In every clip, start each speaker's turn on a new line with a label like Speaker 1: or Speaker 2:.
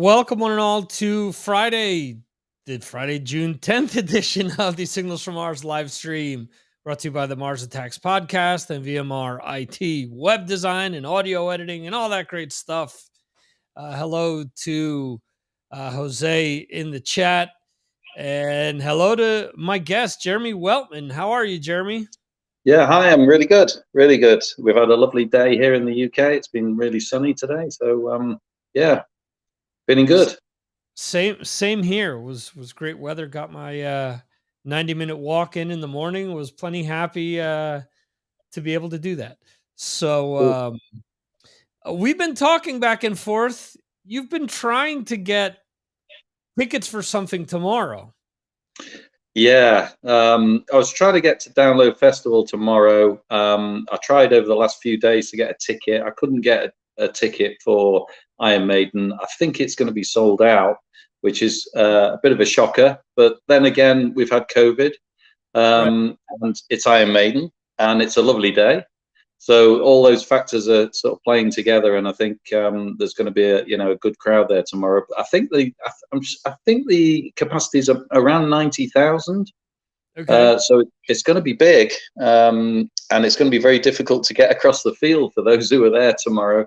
Speaker 1: Welcome one and all to Friday, June 10th edition of the Signals from Mars live stream, brought to you by the Mars Attacks podcast and VMR IT web design and audio editing and all that great stuff. Hello to Jose in the chat, and hello to my guest, Jeremy Weltman. How are you, Jeremy?
Speaker 2: Yeah, hi, I'm really good, really good. We've had a lovely day here in the UK. It's been really sunny today, so yeah, feeling good.
Speaker 1: Same here. Was great weather. Got my 90-minute walk in the morning. Was plenty happy to be able to do that. So
Speaker 2: Cool.
Speaker 1: we've been talking back and forth. You've been trying to get tickets for something tomorrow.
Speaker 2: Yeah, I was trying to get to Download Festival tomorrow. I tried over the last few days to get a ticket. I couldn't get a ticket for Iron Maiden. I think it's going to be sold out, which is a bit of a shocker. But then again, we've had COVID,
Speaker 1: Right.
Speaker 2: and it's Iron Maiden, and it's a lovely day. So all those factors are sort of playing together, and I think there's going to be a good crowd there tomorrow. I think I think the capacity is around 90,000.
Speaker 1: Okay.
Speaker 2: So it's going to be big, and it's going to be very difficult to get across the field for those who are there tomorrow.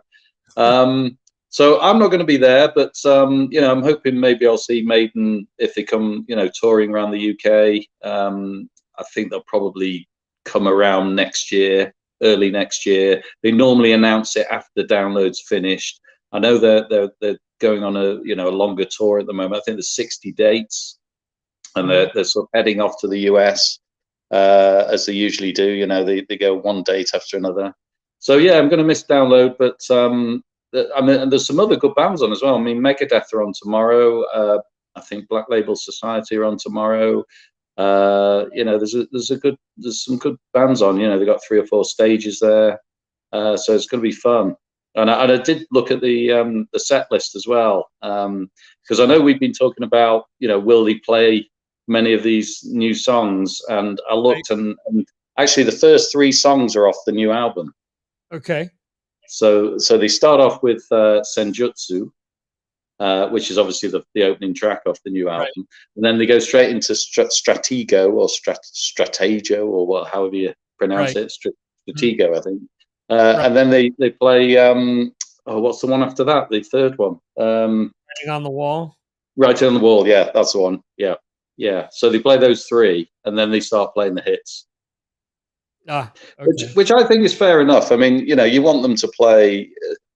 Speaker 2: So I'm not going to be there, but I'm hoping maybe I'll see Maiden if they come, touring around the UK. I think they'll probably come around next year, early next year. They normally announce it after download's finished. I know they're going on a longer tour at the moment. I think there's 60 dates, and they're sort of heading off to the US as they usually do. They go one date after another. So yeah, I'm going to miss Download, but I mean, there's some other good bands on as well. I mean, Megadeth are on tomorrow. I think Black Label Society are on tomorrow. There's some good bands on. They've got 3 or 4 stages there, so it's going to be fun. And I did look at the set list as well, because I know we've been talking about will they play many of these new songs, and I looked, and actually the first 3 songs are off the new album.
Speaker 1: Okay.
Speaker 2: So they start off with Senjutsu, which is obviously the opening track off the new album, right. And then they go straight into Stratego or Stratego or however you pronounce it, Stratego, I think. And then they play what's the one after that? The third one.
Speaker 1: Writing on the Wall.
Speaker 2: Writing on the Wall, yeah, that's the one. Yeah. So they play those 3, and then they start playing the hits.
Speaker 1: Okay.
Speaker 2: Which I think is fair enough. I mean, you want them to play,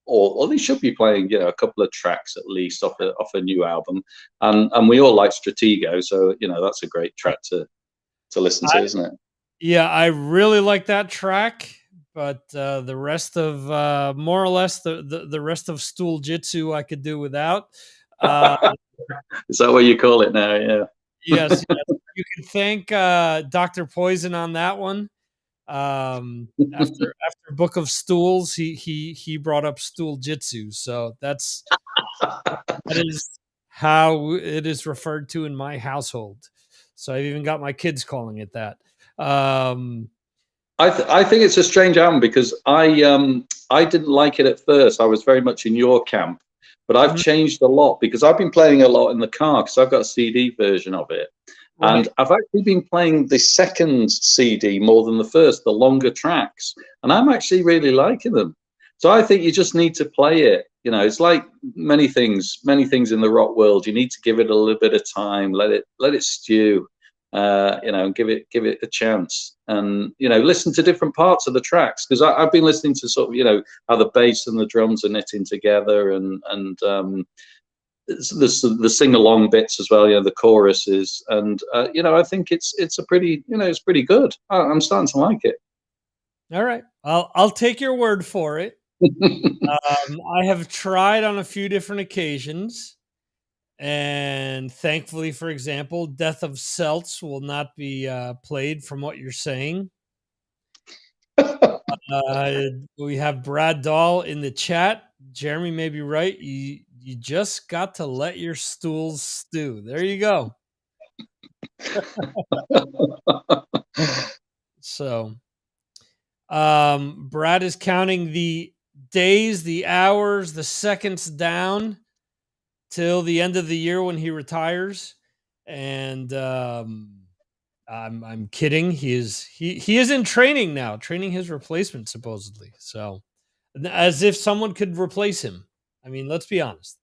Speaker 2: or they should be playing, a couple of tracks at least off a new album, and we all like Stratego, so that's a great track to listen to, isn't it?
Speaker 1: Yeah, I really like that track, but the rest of more or less the rest of Stool Jitsu I could do without.
Speaker 2: Is that what you call it now? Yeah.
Speaker 1: Yes. You can thank Dr. Poison on that one. After Book of Stools, he brought up Stool Jitsu, so that is how it is referred to in my household. So I've even got my kids calling it that.
Speaker 2: I think it's a strange album because I didn't like it at first. I was very much in your camp, but I've changed a lot because I've been playing a lot in the car because I've got a CD version of it. Right. And I've actually been playing the second CD more than the first, the longer tracks, and I'm actually really liking them. So I think you just need to play it. It's like many things in the rock world. You need to give it a little bit of time, let it stew, and give it a chance, and listen to different parts of the tracks, because I've been listening to sort of how the bass and the drums are knitting together, and the sing-along bits as well, the choruses, and I think it's a pretty it's pretty good. I'm starting to like it.
Speaker 1: All right, I'll take your word for it. I have tried on a few different occasions, and thankfully, for example, Death of Celts will not be played from what you're saying. We have Brad Dahl in the chat. Jeremy may be right. You just got to let your stools stew. There you go. So, Brad is counting the days, the hours, the seconds down till the end of the year when he retires. And I'm kidding. He is in training now, training his replacement supposedly. So as if someone could replace him. I mean, let's be honest.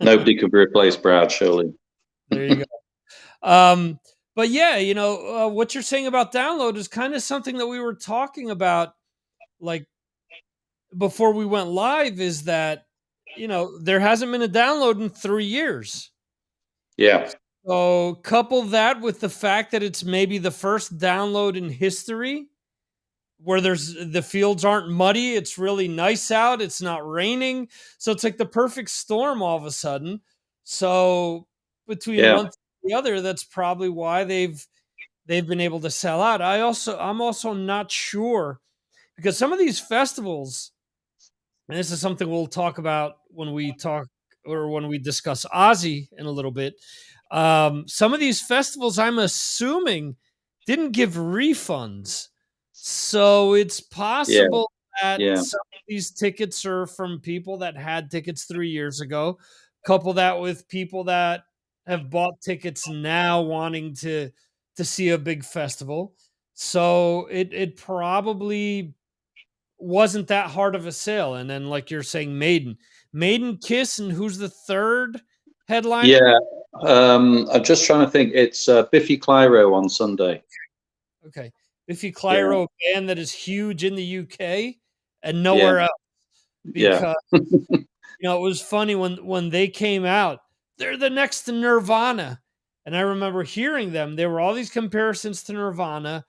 Speaker 2: Nobody could replace Brad, surely.
Speaker 1: There you go. But yeah, what you're saying about download is kind of something that we were talking about, like before we went live, is that there hasn't been a download in 3 years.
Speaker 2: Yeah.
Speaker 1: So couple that with the fact that it's maybe the first download in history where the fields aren't muddy, it's really nice out, it's not raining. So it's like the perfect storm all of a sudden. So between
Speaker 2: Yeah.
Speaker 1: one thing and the other, that's probably why they've been able to sell out. I'm also not sure because some of these festivals, and this is something we'll talk about when we talk or when we discuss Ozzy in a little bit. Some of these festivals, I'm assuming, didn't give refunds, so it's
Speaker 2: Yeah.
Speaker 1: possible that
Speaker 2: Yeah.
Speaker 1: some of these tickets are from people that had tickets 3 years ago. Couple that with people that have bought tickets now wanting to see a big festival. So it probably wasn't that hard of a sale. And then, like you're saying, Maiden, Kiss, and who's the third headliner?
Speaker 2: Yeah. I'm just trying to think. It's Biffy Clyro on Sunday.
Speaker 1: Okay, Biffy
Speaker 2: Yeah.
Speaker 1: Clyro, a band that is huge in the UK and
Speaker 2: Yeah.
Speaker 1: nowhere else.
Speaker 2: Yeah.
Speaker 1: Because it was funny when they came out. They're the next to Nirvana, and I remember hearing them. There were all these comparisons to Nirvana,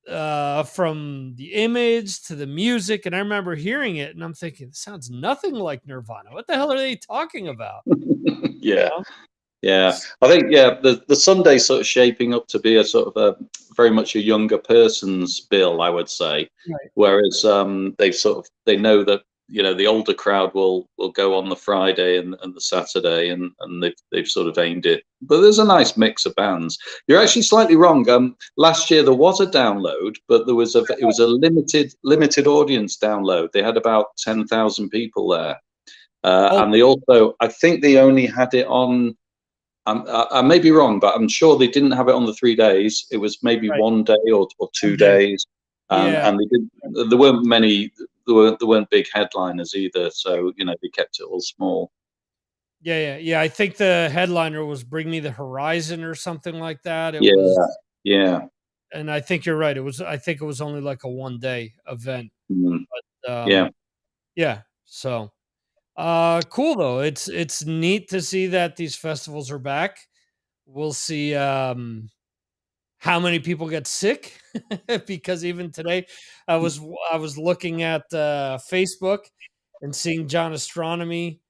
Speaker 1: from the image to the music, and I remember hearing it, and I'm thinking, "This sounds nothing like Nirvana. What the hell are they talking about?" You
Speaker 2: Yeah.
Speaker 1: know?
Speaker 2: Yeah, I think the Sunday's sort of shaping up to be a sort of a very much a younger person's bill, I would say.
Speaker 1: Right.
Speaker 2: Whereas they know that the older crowd will go on the Friday and the Saturday, and they've sort of aimed it. But there's a nice mix of bands. You're actually slightly wrong. Last year there was a download, but it was a limited audience download. They had about 10,000 people there,
Speaker 1: Oh,
Speaker 2: and I think they only had it on. I may be wrong, but I'm sure they didn't have it on the 3 days. It was maybe
Speaker 1: right.
Speaker 2: one day or 2 days,
Speaker 1: Yeah.
Speaker 2: and they didn't. There weren't many. There weren't big headliners either, so they kept it all small.
Speaker 1: Yeah. I think the headliner was Bring Me the Horizon or something like that. It was,
Speaker 2: Yeah, yeah,
Speaker 1: and I think you're right. I think it was only like a 1 day event.
Speaker 2: mm, yeah,
Speaker 1: Um, yeah. So, cool though. It's neat to see that these festivals are back. We'll see how many people get sick because even today I was looking at Facebook and seeing John Astronomy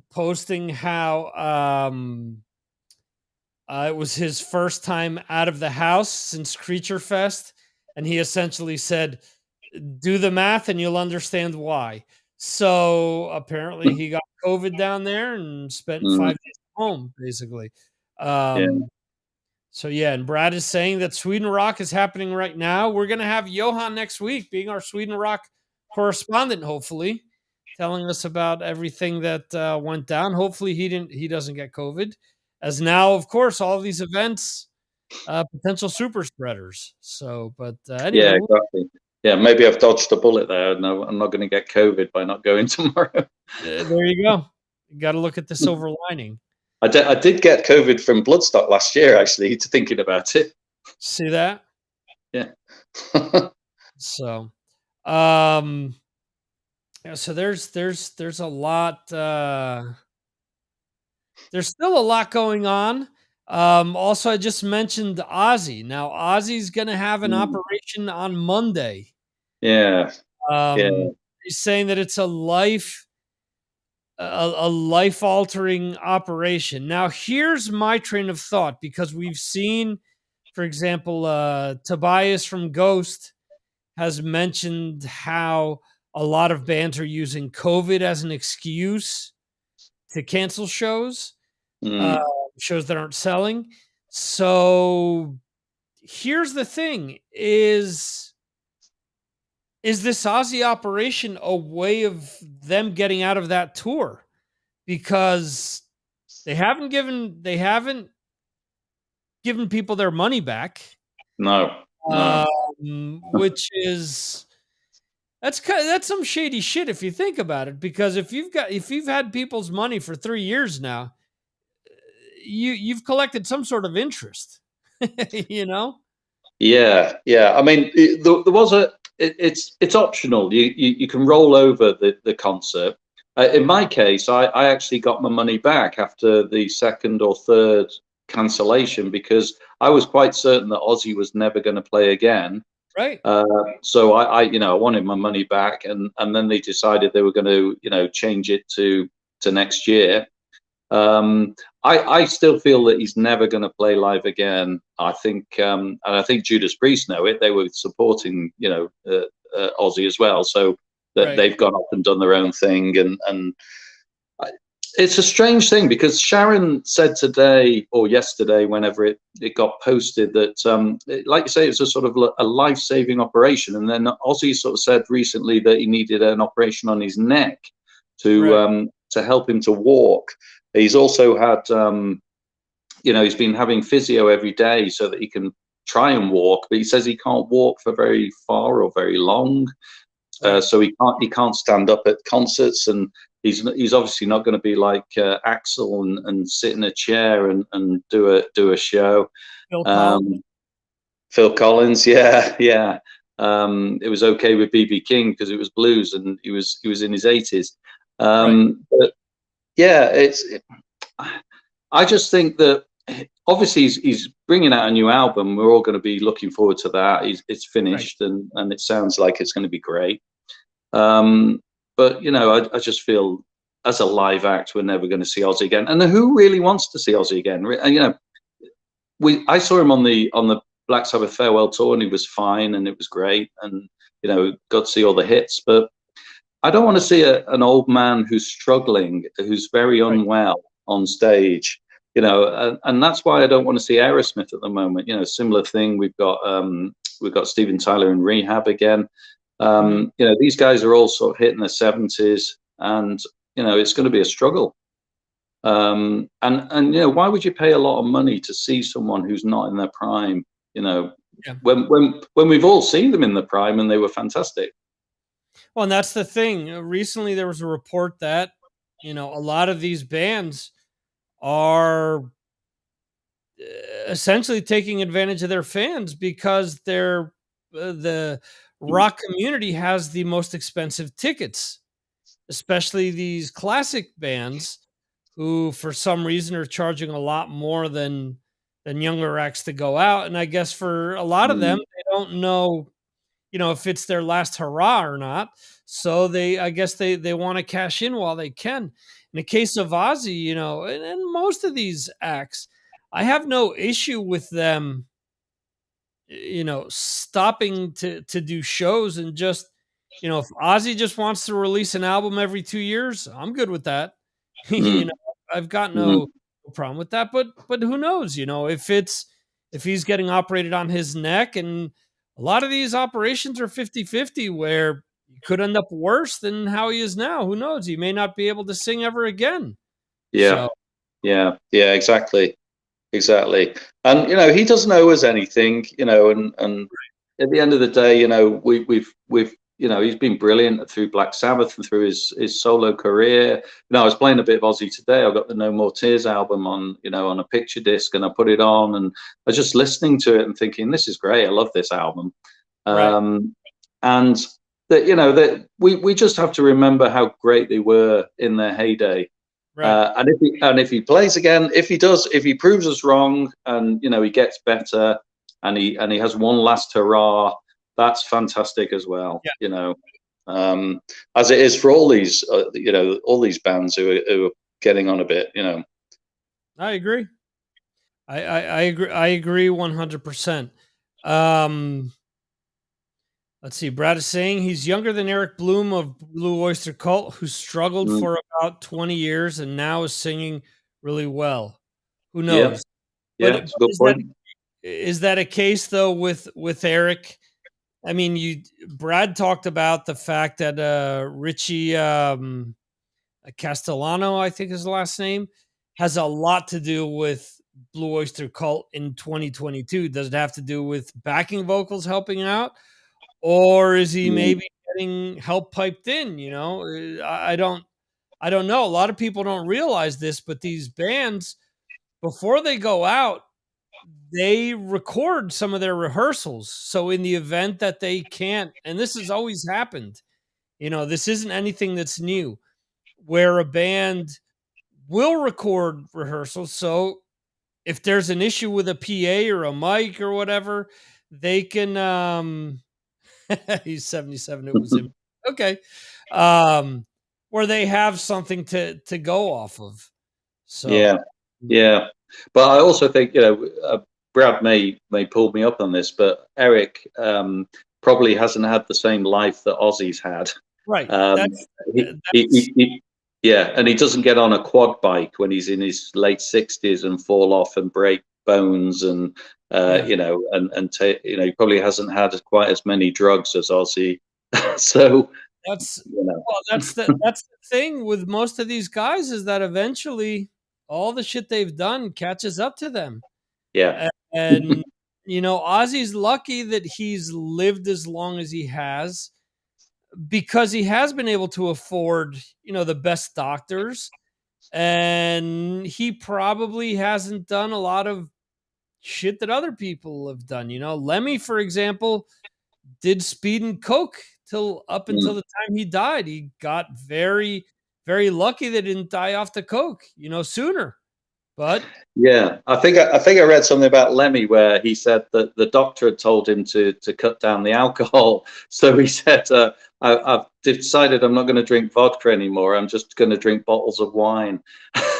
Speaker 1: posting how it was his first time out of the house since Creature Fest, and he essentially said, "Do the math, and you'll understand why." So apparently, he got COVID down there and spent
Speaker 2: mm,
Speaker 1: 5 days at home, basically.
Speaker 2: yeah,
Speaker 1: Um, so yeah, and Brad is saying that Sweden Rock is happening right now. We're gonna have Johan next week, being our Sweden Rock correspondent, hopefully, telling us about everything that went down. Hopefully, he doesn't get COVID, as now, of course, all of these events, potential super spreaders. So, but
Speaker 2: yeah,
Speaker 1: anyway,
Speaker 2: exactly. Yeah, maybe I've dodged a bullet there. No, I'm not going to get COVID by not going tomorrow.
Speaker 1: there you go. You got to look at the silver lining.
Speaker 2: I did get COVID from Bloodstock last year, actually. To thinking about it,
Speaker 1: See that?
Speaker 2: yeah.
Speaker 1: So, um, yeah, so there's a lot. There's still a lot going on. Also, I just mentioned Ozzy. Now, Ozzy's going to have an
Speaker 2: Mm,
Speaker 1: operation on Monday.
Speaker 2: yeah, yeah,
Speaker 1: He's saying that it's a life altering operation. Now, here's my train of thought because we've seen, for example, Tobias from Ghost has mentioned how a lot of bands are using COVID as an excuse to cancel shows, uh,
Speaker 2: mm,
Speaker 1: shows that aren't selling. So here's the thing: is this Aussie operation a way of them getting out of that tour? because they haven't given people their money back,
Speaker 2: No, no.
Speaker 1: which is that's some shady shit if you think about it. Because if you've had people's money for 3 years now, you've collected some sort of interest, you know.
Speaker 2: Yeah, yeah. I mean, there was it's optional. You can roll over the concert. In my case, I actually got my money back after the second or third cancellation because I was quite certain that Ozzy was never going to play again.
Speaker 1: Right.
Speaker 2: So I wanted my money back, and then they decided they were going to, change it to next year. Um, I still feel that he's never going to play live again. I think, and I think Judas Priest know it. They were supporting, Ozzy as well, so that
Speaker 1: Right.
Speaker 2: they've gone off and done their own thing, and it's a strange thing because Sharon said today or yesterday, whenever it got posted, that like you say, it's a sort of a life saving operation, and then Ozzy sort of said recently that he needed an operation on his neck
Speaker 1: Right.
Speaker 2: to help him to walk. He's also had, he's been having physio every day so that he can try and walk, but he says he can't walk for very far or very long.
Speaker 1: Right.
Speaker 2: So he can't stand up at concerts, and he's obviously not going to be like Axel and sit in a chair and do a show.
Speaker 1: Phil Collins.
Speaker 2: Um, Phil Collins, yeah, yeah. It was okay with BB King because it was blues, and he was in his 80s.
Speaker 1: Right.
Speaker 2: But yeah, I just think that obviously he's bringing out a new album. We're all going to be looking forward to that. It's
Speaker 1: Right.
Speaker 2: finished, and it sounds like it's going to be great. But I just feel as a live act, we're never going to see Ozzy again. And who really wants to see Ozzy again? And I saw him on the Black Sabbath farewell tour, and he was fine, and it was great, and got to see all the hits. But I don't want to see an old man who's struggling, who's very
Speaker 1: Right.
Speaker 2: unwell on stage. And that's why I don't want to see Aerosmith at the moment. Similar thing. We've got Steven Tyler in rehab again.
Speaker 1: Mhm.
Speaker 2: These guys are all sort of hitting their 70s, and it's going to be a struggle. And why would you pay a lot of money to see someone who's not in their prime? You know,
Speaker 1: Yeah.
Speaker 2: when we've all seen them in the prime and they were fantastic.
Speaker 1: Well, and that's the thing. Recently, there was a report that a lot of these bands are essentially taking advantage of their fans because the rock community has the most expensive tickets, especially these classic bands who for some reason are charging a lot more than younger acts to go out. And I guess for a lot of them,
Speaker 2: Mm,
Speaker 1: they don't know, if it's their last hurrah or not. So I guess they want to cash in while they can. In the case of Ozzy, and most of these acts, I have no issue with them, stopping to do shows and just, if Ozzy just wants to release an album every 2 years, I'm good with that. you know,
Speaker 2: mm,
Speaker 1: I've got
Speaker 2: mm.
Speaker 1: no problem with that. But who knows? If he's getting operated on his neck, and a lot of these operations are 50-50, where he could end up worse than how he is now. Who knows? He may not be able to sing ever again.
Speaker 2: Yeah,
Speaker 1: So
Speaker 2: yeah, yeah, exactly, exactly. And he doesn't owe us anything. And at the end of the day, we've he's been brilliant through Black Sabbath and through his solo career. I was playing a bit of Ozzy today. I got the No More Tears album on a picture disc, and I put it on, and I was just listening to it and thinking, this is great. I love this album.
Speaker 1: right,
Speaker 2: And that we just have to remember how great they were in their heyday.
Speaker 1: right.
Speaker 2: And if he plays again, if he proves us wrong, and he gets better, and he has one last hurrah, that's fantastic as well.
Speaker 1: Yeah,
Speaker 2: As it is for all these bands who are getting on a bit.
Speaker 1: I agree. I agree. I agree 100%. Um, let's see. Brad is saying he's younger than Eric Bloom of Blue Oyster Cult, who struggled
Speaker 2: Mm,
Speaker 1: for about 20 years and now is singing really well. Who
Speaker 2: yeah,
Speaker 1: knows? But,
Speaker 2: yeah, it's a good point.
Speaker 1: is that a case though with Eric? I mean, Brad talked about the fact that Richie Castellano, I think is the last name, has a lot to do with Blue Oyster Cult in 2022. Does it have to do with backing vocals helping out, or is he
Speaker 2: Mm.
Speaker 1: maybe getting help piped in? I don't know. A lot of people don't realize this, but these bands, before they go out, they record some of their rehearsals. So in the event that they can't, and this has always happened, this isn't anything that's new, where a band will record rehearsals. So if there's an issue with a PA or a mic or whatever, they can he's 77, it was him. Okay. Um where they have something to go off of. So
Speaker 2: Yeah, yeah. But I also think, Brad may pull me up on this, but Eric probably hasn't had the same life that Ozzy's had.
Speaker 1: right.
Speaker 2: Um,
Speaker 1: That's
Speaker 2: yeah, and he doesn't get on a quad bike when he's in his late 60s and fall off and break bones, and
Speaker 1: yeah.
Speaker 2: he probably hasn't had quite as many drugs as Ozzy. So,
Speaker 1: That's
Speaker 2: you know,
Speaker 1: well, that's the thing with most of these guys, is that eventually all the shit they've done catches up to them.
Speaker 2: yeah,
Speaker 1: And Ozzy's lucky that he's lived as long as he has, because he has been able to afford, the best doctors, and he probably hasn't done a lot of shit that other people have done. Lemmy, for example, did speed and coke till up until
Speaker 2: mm,
Speaker 1: the time he died. He got very, very lucky that he didn't die off the coke, sooner. But
Speaker 2: yeah. I think I read something about Lemmy where he said that the doctor had told him to cut down the alcohol. So he said, I've decided I'm not going to drink vodka anymore. I'm just going to drink bottles of wine."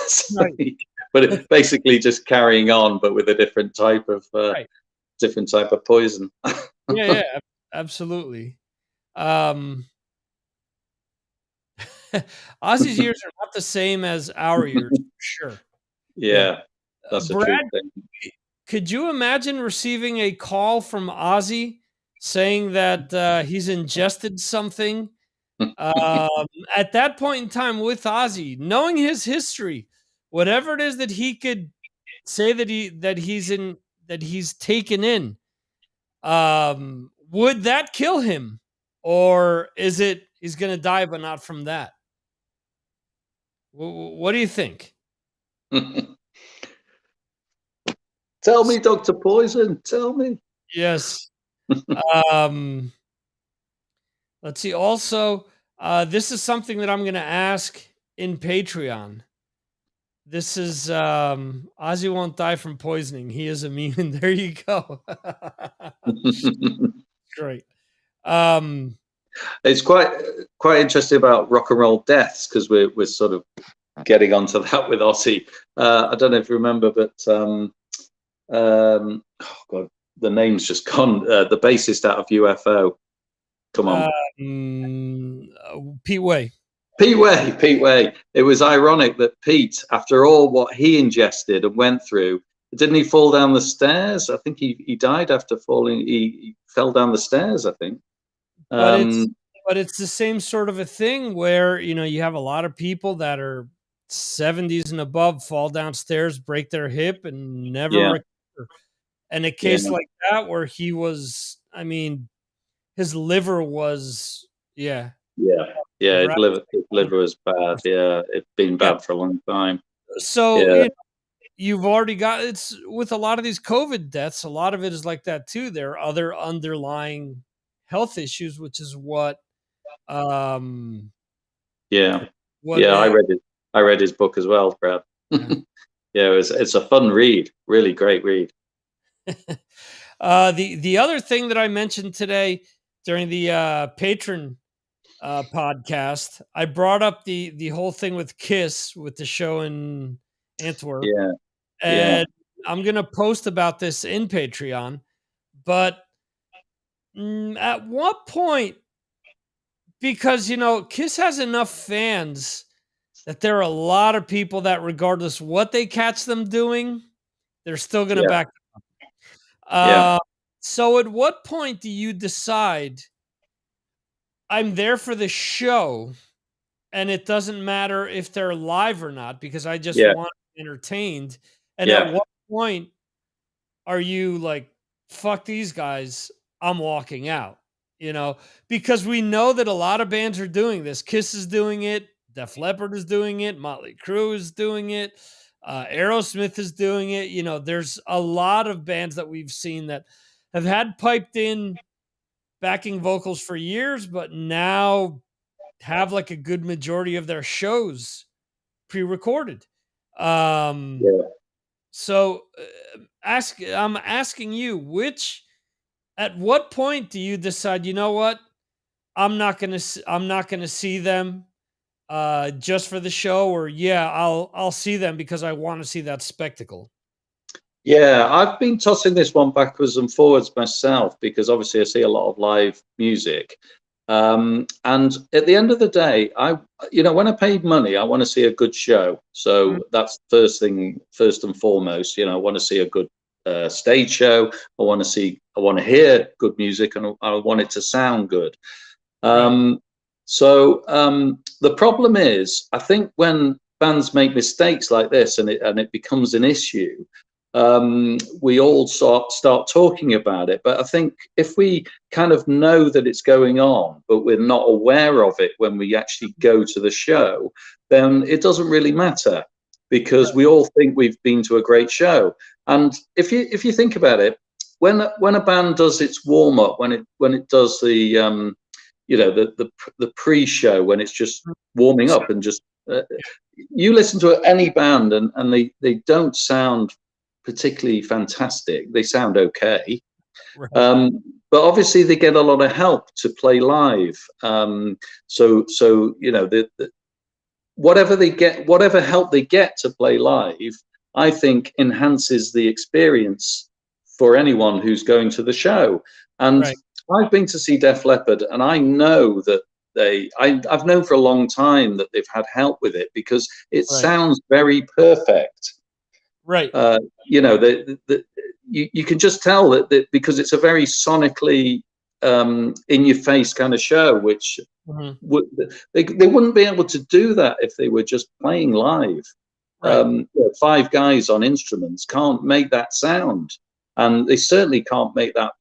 Speaker 2: So
Speaker 1: right,
Speaker 2: but basically just carrying on, but with a
Speaker 1: right,
Speaker 2: different type of poison.
Speaker 1: yeah, yeah, absolutely. Um, Ozzy's years are not the same as our years, for sure. Yeah.
Speaker 2: Yeah, that's a true
Speaker 1: Brad,
Speaker 2: thing.
Speaker 1: could you imagine receiving a call from Ozzy saying that he's ingested something? Um, at that point in time with Ozzy, knowing his history, whatever it is that he could say that he's taken in, would that kill him? Or is it he's gonna die, but not from that? What do you think?
Speaker 2: Tell me, Dr. Poison, tell me.
Speaker 1: Yes. Um, let's see. Also, this is something that I'm going to ask in Patreon. This is Ozzy won't die from poisoning. He is immune. There you go. Great. Um,
Speaker 2: It's quite interesting about rock and roll deaths, because we're sort of getting onto that with Ozzy. I don't know if you remember, but oh God, the name's just gone. The bassist out of UFO. Come on,
Speaker 1: Pete Way.
Speaker 2: Pete Way. Pete Way. It was ironic that Pete, after all what he ingested and went through, didn't he fall down the stairs? I think he died after falling. He fell down the stairs, I think.
Speaker 1: But it's
Speaker 2: Um,
Speaker 1: but it's the same sort of a thing where, you have a lot of people that are 70s and above fall downstairs, break their hip, and never
Speaker 2: yeah,
Speaker 1: recover. And a
Speaker 2: yeah,
Speaker 1: case like that where he was, I mean, his liver was, yeah,
Speaker 2: yeah, yeah.
Speaker 1: right.
Speaker 2: His liver was bad. Yeah, it'd been
Speaker 1: Yeah.
Speaker 2: bad for a long time.
Speaker 1: So,
Speaker 2: Yeah,
Speaker 1: you've already got, it's with a lot of these COVID deaths, a lot of it is like that too. There are other underlying health issues, which is um
Speaker 2: yeah,
Speaker 1: what
Speaker 2: yeah. I read his book as well, Brad.
Speaker 1: yeah.
Speaker 2: Yeah, it's a fun read, really great read.
Speaker 1: The other thing that I mentioned today during the patron podcast, I brought up the whole thing with Kiss with the show in Antwerp,
Speaker 2: Yeah, yeah,
Speaker 1: and I'm gonna post about this in Patreon. But at what point, because Kiss has enough fans that there are a lot of people that, regardless what they catch them doing, they're still gonna
Speaker 2: yeah,
Speaker 1: back.
Speaker 2: yeah.
Speaker 1: Uh, so at what point do you decide I'm there for the show, and it doesn't matter if they're live or not because I just
Speaker 2: Yeah.
Speaker 1: want to be entertained. And at
Speaker 2: Yeah.
Speaker 1: what point are you like, fuck these guys, I'm walking out, you know? Because we know that a lot of bands are doing this. Kiss is doing it, Def Leppard is doing it, Motley Crue is doing it, Aerosmith is doing it. You know, there's a lot of bands that we've seen that have had piped in backing vocals for years, but now have like a good majority of their shows pre-recorded. Um,
Speaker 2: Yeah.
Speaker 1: so I'm asking you, at what point do you decide, you know what? I'm not going to see them just for the show, or yeah, I'll see them because I want to see that spectacle.
Speaker 2: Yeah, I've been tossing this one backwards and forwards myself because obviously I see a lot of live music. And at the end of the day, when I paid money, I want to see a good show.
Speaker 1: Mhm.
Speaker 2: So that's first and foremost. I want to see a good stage show. I want to hear good music, and I want it to sound good.
Speaker 1: Right.
Speaker 2: The problem is, I think when bands make mistakes like this and it becomes an issue, we all start talking about it. But I think if we kind of know that it's going on, but we're not aware of it when we actually go to the show, then it doesn't really matter because we all think we've been to a great show. And if you think about it, when a band does its warm up, when it does the pre-show, when it's just warming up and just you listen to any band and they don't sound particularly fantastic. They sound okay.
Speaker 1: Right.
Speaker 2: But obviously they get a lot of help to play live. So whatever help they get to play live, I think enhances the experience for anyone who's going to the show. And
Speaker 1: Right.
Speaker 2: I've been to see Def Leppard, and I know that I've known for a long time that they've had help with it because it
Speaker 1: Right.
Speaker 2: sounds very perfect.
Speaker 1: Right.
Speaker 2: You can just tell that because it's a very sonically in your face kind of show, which
Speaker 1: Mhm.
Speaker 2: they wouldn't be able to do that if they were just playing live.
Speaker 1: Right.
Speaker 2: Five guys on instruments can't make that sound, and they certainly can't make that.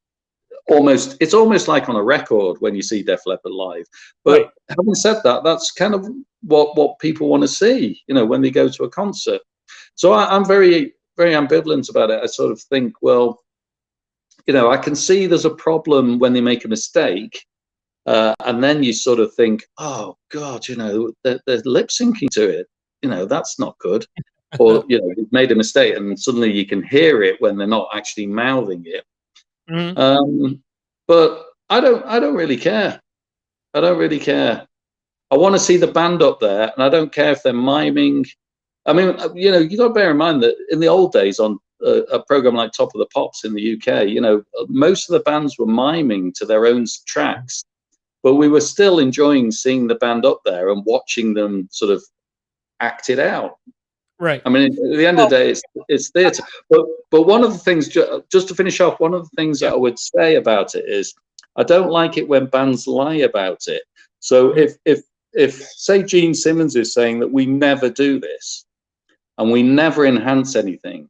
Speaker 2: It's almost like on a record when you see Def Leppard live.
Speaker 1: Right.
Speaker 2: But having said that, that's kind of what people want to see, when they go to a concert. So I'm very, very ambivalent about it. I sort of think, well, I can see there's a problem when they make a mistake. And then you sort of think, oh God, they're lip syncing to it. That's not good. Or, they've made a mistake and suddenly you can hear it when they're not actually mouthing it.
Speaker 1: Mhm.
Speaker 2: But I don't really care. I don't really care. I want to see the band up there, and I don't care if they're miming. I mean, you got to bear in mind that in the old days on a program like Top of the Pops in the UK, most of the bands were miming to their own tracks, but we were still enjoying seeing the band up there and watching them sort of act it out.
Speaker 1: Right.
Speaker 2: I mean, at the end of the day, it's theatre. But one of the things, just to finish off, one of the things that
Speaker 1: Yeah.
Speaker 2: I would say about it is, I don't like it when bands lie about it. So
Speaker 1: Mhm.
Speaker 2: if say Gene Simmons is saying that we never do this and we never enhance anything,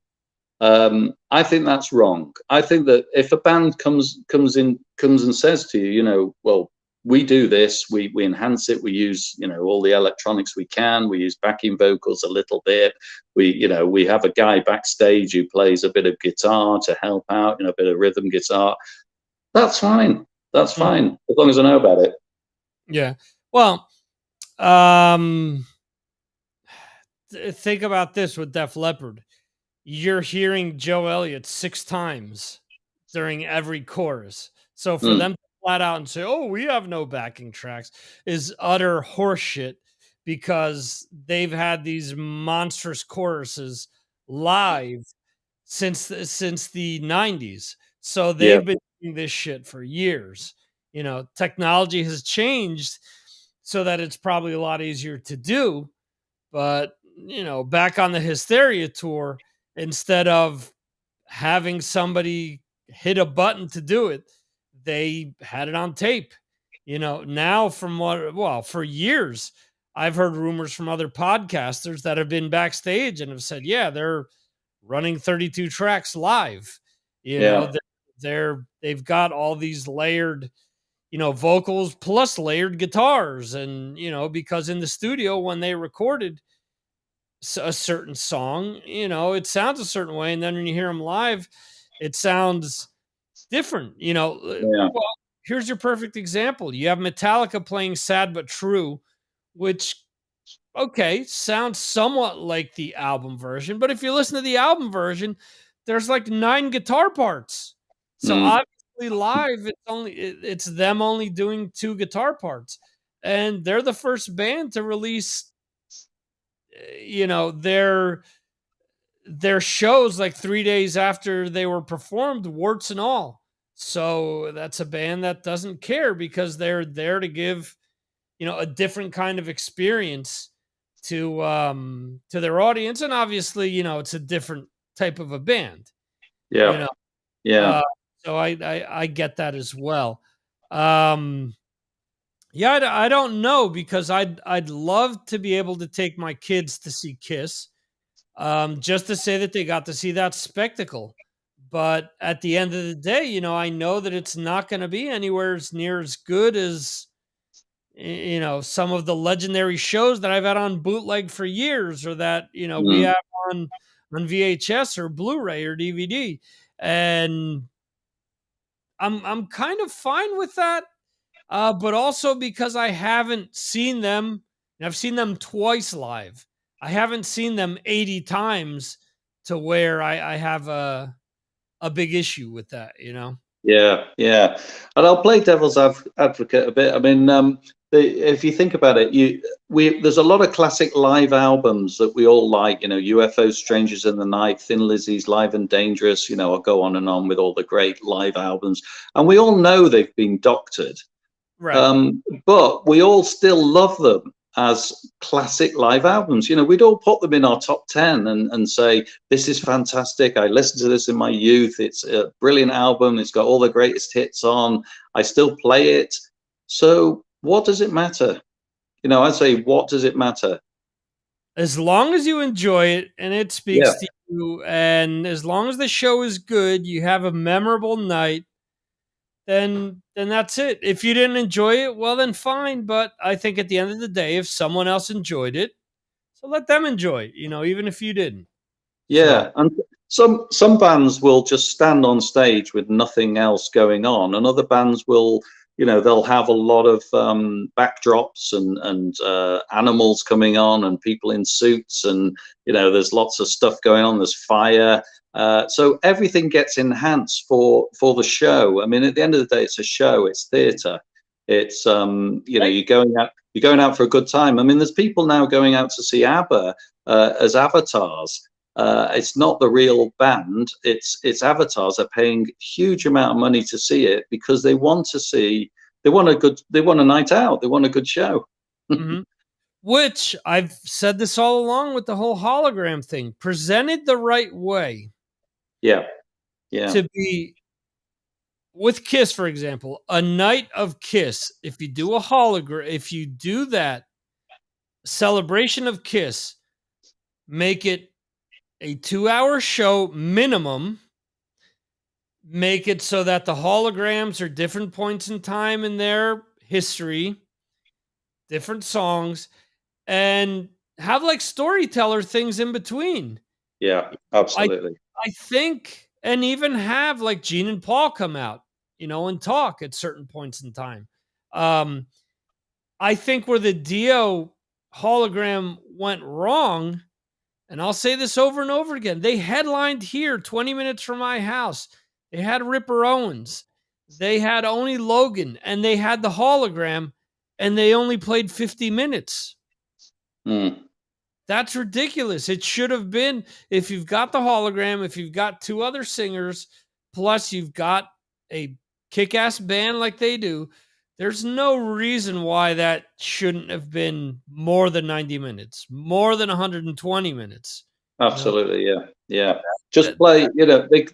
Speaker 2: I think that's wrong. I think that if a band comes and says to you, well, we do this, we enhance it, we use all the electronics we can, we use backing vocals a little bit, we have a guy backstage who plays a bit of guitar to help out, a bit of rhythm guitar. That's fine. That's
Speaker 1: Mhm.
Speaker 2: fine as long as I know about it.
Speaker 1: Yeah. Well, um, think about this with Def Leppard. You're hearing Joe Elliott 6 times during every chorus. So for
Speaker 2: Mm,
Speaker 1: them to flat out and say, "Oh, we have no backing tracks," is utter horseshit because they've had these monstrous choruses live since the 90s. So
Speaker 2: yeah.
Speaker 1: they've been doing this shit for years. Technology has changed so that it's probably a lot easier to do, but back on the Hysteria tour, instead of having somebody hit a button to do it, they had it on tape. Now from for years, I've heard rumors from other podcasters that have been backstage and have said, yeah, they're running 32 tracks live. You know,
Speaker 2: Yeah.
Speaker 1: they've got all these layered, vocals plus layered guitars. And, because in the studio when they recorded a certain song, it sounds a certain way. And then when you hear them live, it sounds different.
Speaker 2: Yeah.
Speaker 1: Well, here's your perfect example. You have Metallica playing Sad But True, which, okay, sounds somewhat like the album version. But if you listen to the album version, there's like 9 guitar parts. So
Speaker 2: Mm.
Speaker 1: obviously live, it's them only doing 2 guitar parts. And they're the first band to release, their shows like 3 days after they were performed, warts and all. So that's a band that doesn't care because they're there to give, a different kind of experience to their audience. And obviously, it's a different type of a band, you
Speaker 2: Yeah.
Speaker 1: know.
Speaker 2: Yeah.
Speaker 1: Uh, so I get that as well. Um yeah, I don't know because I'd love to be able to take my kids to see Kiss, just to say that they got to see that spectacle. But at the end of the day, I know that it's not going to be anywhere as near as good as some of the legendary shows that I've had on bootleg for years, or that we
Speaker 2: Mm.
Speaker 1: have on VHS or Blu-ray or DVD, and I'm kind of fine with that. But also because I haven't seen them, and I've seen them twice live. I haven't seen them 80 times to where I have a big issue with that.
Speaker 2: Yeah, yeah, and I'll play devil's advocate a bit. I mean, if you think about it, there's a lot of classic live albums that we all like. UFO, Strangers in the Night, Thin Lizzy's Live and Dangerous. I'll go on and on with all the great live albums, and we all know they've been doctored.
Speaker 1: Right.
Speaker 2: But we all still love them as classic live albums. We'd all put them in our top 10 and say, this is fantastic. I listened to this in my youth. It's a brilliant album. It's got all the greatest hits on. I still play it. So what does it matter? I say, what does it matter?
Speaker 1: As long as you enjoy it and it speaks to you, and as long as the show is good, you have a memorable night, then that's it. If you didn't enjoy it, well then fine. But I think at the end of the day, if someone else enjoyed it, so let them enjoy it, even if you didn't. So
Speaker 2: Yeah, and some bands will just stand on stage with nothing else going on, and other bands will, they'll have a lot of backdrops and animals coming on, and people in suits, and there's lots of stuff going on. There's fire, so everything gets enhanced for the show. I mean, at the end of the day, it's a show. It's theatre. It's you're going out for a good time. I mean, there's people now going out to see ABBA as avatars. It's not the real band. It's avatars. They're paying huge amount of money to see it because they want to see. They want a night out. They want a good show.
Speaker 1: mhm. Which I've said this all along with the whole hologram thing, presented the right way
Speaker 2: Yeah, yeah,
Speaker 1: to be with Kiss, for example, a night of Kiss. If you do a hologram, if you do that celebration of Kiss, make it a 2-hour show minimum. Make it so that the holograms are different points in time in their history, different songs, and have like storyteller things in between.
Speaker 2: yeah.
Speaker 1: I
Speaker 2: Absolutely.
Speaker 1: I think, and even have like Gene and Paul come out, and talk at certain points in time. Um, I think where the Dio hologram went wrong, and I'll say this over and over again, they headlined here 20 minutes from my house. They had Ripper Owens. They had Oni Logan, and they had the hologram, and they only played 50 minutes.
Speaker 2: Mm.
Speaker 1: That's ridiculous. It should have been, if you've got the hologram, if you've got 2 other singers, plus you've got a kick-ass band like they do, there's no reason why that shouldn't have been more than 90 minutes, more than 120 minutes.
Speaker 2: Absolutely. Yeah, yeah. Just
Speaker 1: That,
Speaker 2: play.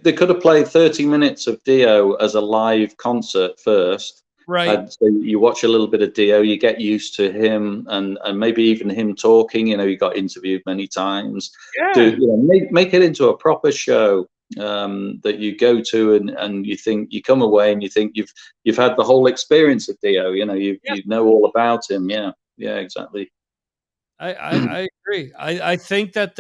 Speaker 2: They could have played 30 minutes of Dio as a live concert first,
Speaker 1: Right.
Speaker 2: And so you watch a little bit of Dio, you get used to him, and maybe even him talking. You know, he got interviewed many times.
Speaker 1: Yeah.
Speaker 2: Make it into a proper show that you go to, and you think you come away and you think you've had the whole experience of Dio. You know,
Speaker 1: Yeah.
Speaker 2: you know all about him. Yeah, yeah, exactly.
Speaker 1: I agree. I think that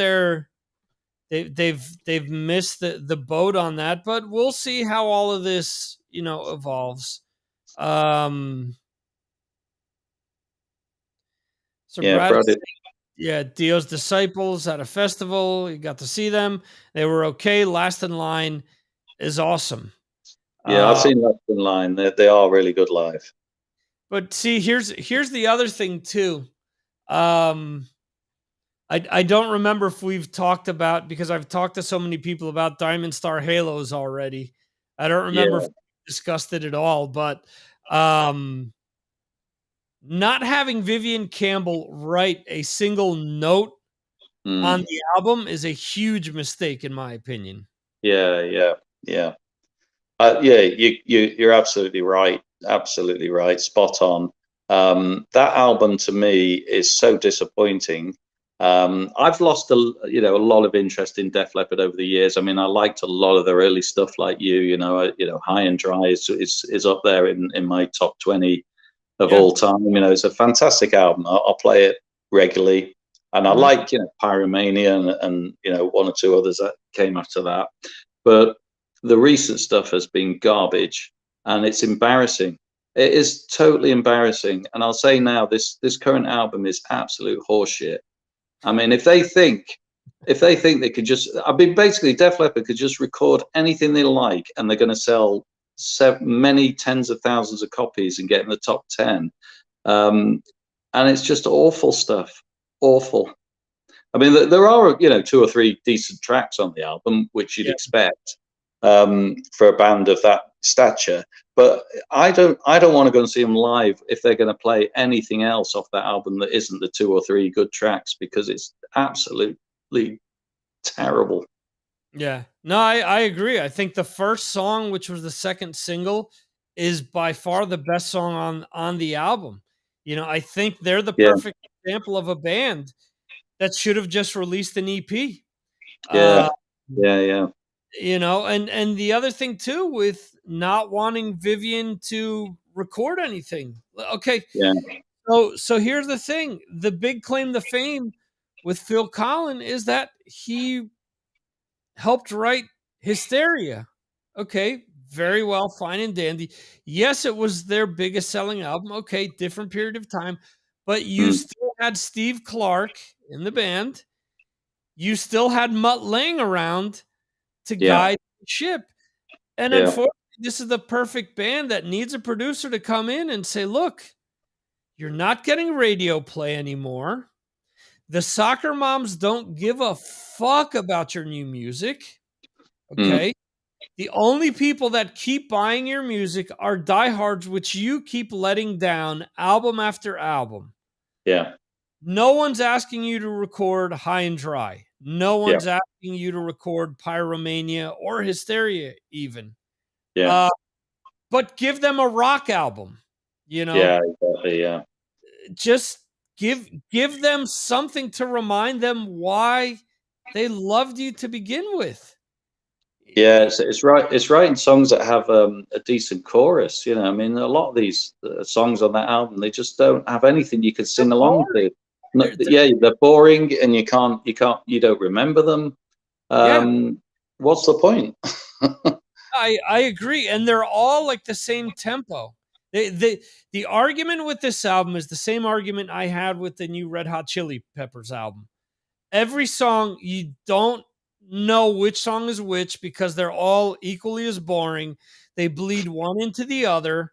Speaker 1: they've missed the boat on that, but we'll see how all of this, evolves. Um, so
Speaker 2: Yeah,
Speaker 1: Brad,
Speaker 2: Brad.
Speaker 1: yeah, Dio's Disciples at a festival. You got to see them. They were okay. Last in Line is awesome.
Speaker 2: Yeah, I've
Speaker 1: Uh,
Speaker 2: seen Left in Line. They are really good live.
Speaker 1: but see, here's the other thing too. Um, I don't remember if we've talked about, because I've talked to so many people about Diamond Star Halos already. I don't remember if
Speaker 2: Yeah.
Speaker 1: we discussed it at all, but um, not having Vivian Campbell write a single note on
Speaker 2: Mm.
Speaker 1: the album is a huge mistake, in my opinion.
Speaker 2: Yeah, yeah, yeah. Yeah, you're absolutely right. Absolutely right. Spot on. That album to me is so disappointing. I've lost a lot of interest in Def Leppard over the years. I mean, I liked a lot of their early stuff, like High and Dry is up there in my top 20 of
Speaker 1: Yeah.
Speaker 2: all time. You know, it's a fantastic album. I'll play it regularly, and I
Speaker 1: Mhm.
Speaker 2: like Pyromania and one or two others that came after that. But the recent stuff has been garbage, and it's embarrassing. It is totally embarrassing. And I'll say now, this current album is absolute horseshit. I mean, if they think they could just, I mean, basically, Def Leppard could just record anything they like, and they're going to sell many tens of thousands of copies and get in the top 10. Um, and it's just awful stuff. Awful. I mean, there are two or three decent tracks on the album, which you'd
Speaker 1: Yeah.
Speaker 2: expect for a band of that stature. But I don't want to go and see them live if they're going to play anything else off that album that isn't the two or three good tracks, because it's absolutely terrible.
Speaker 1: Yeah. No, I agree. I think the first song, which was the second single, is by far the best song on the album. I think they're the
Speaker 2: Yeah,
Speaker 1: perfect example of a band that should have just released an EP. Uh,
Speaker 2: yeah, yeah, yeah,
Speaker 1: and the other thing too, with not wanting Vivian to record anything. Okay,
Speaker 2: yeah.
Speaker 1: so here's the thing: the big claim to fame with Phil Collin is that he helped write Hysteria. Okay, very well, fine and dandy. Yes, it was their biggest selling album. Okay, different period of time, but you
Speaker 2: Mm,
Speaker 1: still had Steve Clark in the band. You still had Mutt Lange around to
Speaker 2: yeah,
Speaker 1: guide the ship. And
Speaker 2: yeah,
Speaker 1: unfortunately, this is the perfect band that needs a producer to come in and say, look, you're not getting radio play anymore. The soccer moms don't give a fuck about your new music.
Speaker 2: mm,
Speaker 1: Okay. The only people that keep buying your music are diehards, which you keep letting down album after album.
Speaker 2: yeah,
Speaker 1: No one's asking you to record High and Dry. No
Speaker 2: yeah,
Speaker 1: one's asking you to record Pyromania or Hysteria, even.
Speaker 2: yeah,
Speaker 1: Uh, but give them a rock album. You know,
Speaker 2: yeah, exactly, yeah.
Speaker 1: just give them something to remind them why they loved you to begin with.
Speaker 2: Yeah, it's right. It's writing songs that have a decent chorus. I mean, a lot of these songs on that album, they just don't have anything you could
Speaker 1: They're
Speaker 2: sing along
Speaker 1: boring.
Speaker 2: to.
Speaker 1: They're, they're
Speaker 2: Yeah, they're boring, and you don't remember them.
Speaker 1: yeah,
Speaker 2: What's the point?
Speaker 1: I agree, and they're all like the same tempo. The argument with this album is the same argument I had with the new Red Hot Chili Peppers album. Every song, you don't know which song is which because they're all equally as boring. They bleed one into the other,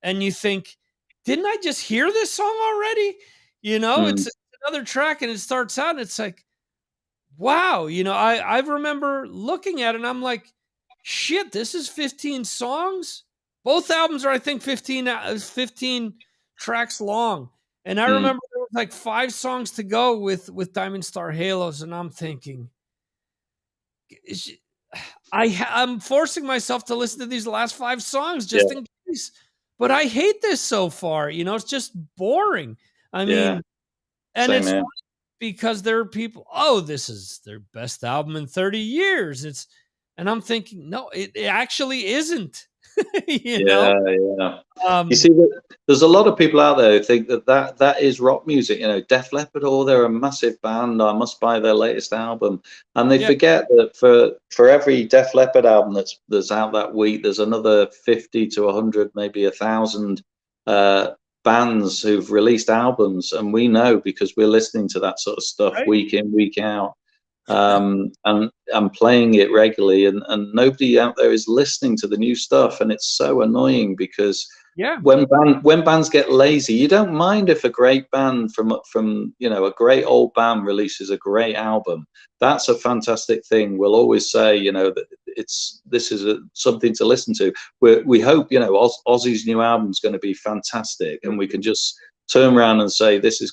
Speaker 1: and you think, didn't I just hear this song already?
Speaker 2: Mm,
Speaker 1: It's another track, and it starts out, and it's like, wow. I remember looking at it, and I'm like, shit, this is 15 songs. Both albums are, I think, 15 tracks long. And I
Speaker 2: mm.
Speaker 1: remember there was like 5 songs to go with Diamond Star Halos, and I'm thinking, I'm forcing myself to listen to these last 5 songs
Speaker 2: Yeah,
Speaker 1: just in case. but I hate this so far. It's just boring. I
Speaker 2: Yeah,
Speaker 1: mean, and
Speaker 2: same
Speaker 1: it's
Speaker 2: here.
Speaker 1: funny because there are people, oh, this is their best album in 30 years. And I'm thinking, no, it actually isn't. you know?
Speaker 2: Yeah, yeah. You
Speaker 1: Um,
Speaker 2: see, there's a lot of people out there who think that is rock music. Def Leppard, oh, they're a massive band. I must buy their latest album, and they
Speaker 1: yeah,
Speaker 2: forget that for every Def Leppard album that's out that week, there's another 50 to 100, maybe 1,000 uh, bands who've released albums, and we know because we're listening to that sort of stuff
Speaker 1: right.
Speaker 2: week in, week out. And playing it regularly, and nobody out there is listening to the new stuff, and it's so annoying because
Speaker 1: Yeah.
Speaker 2: when bands get lazy, you don't mind if a great band from a great old band releases a great album. That's a fantastic thing. We'll always say that this is something to listen to. We hope Ozzy's new album is going to be fantastic, and we can just turn around and say this is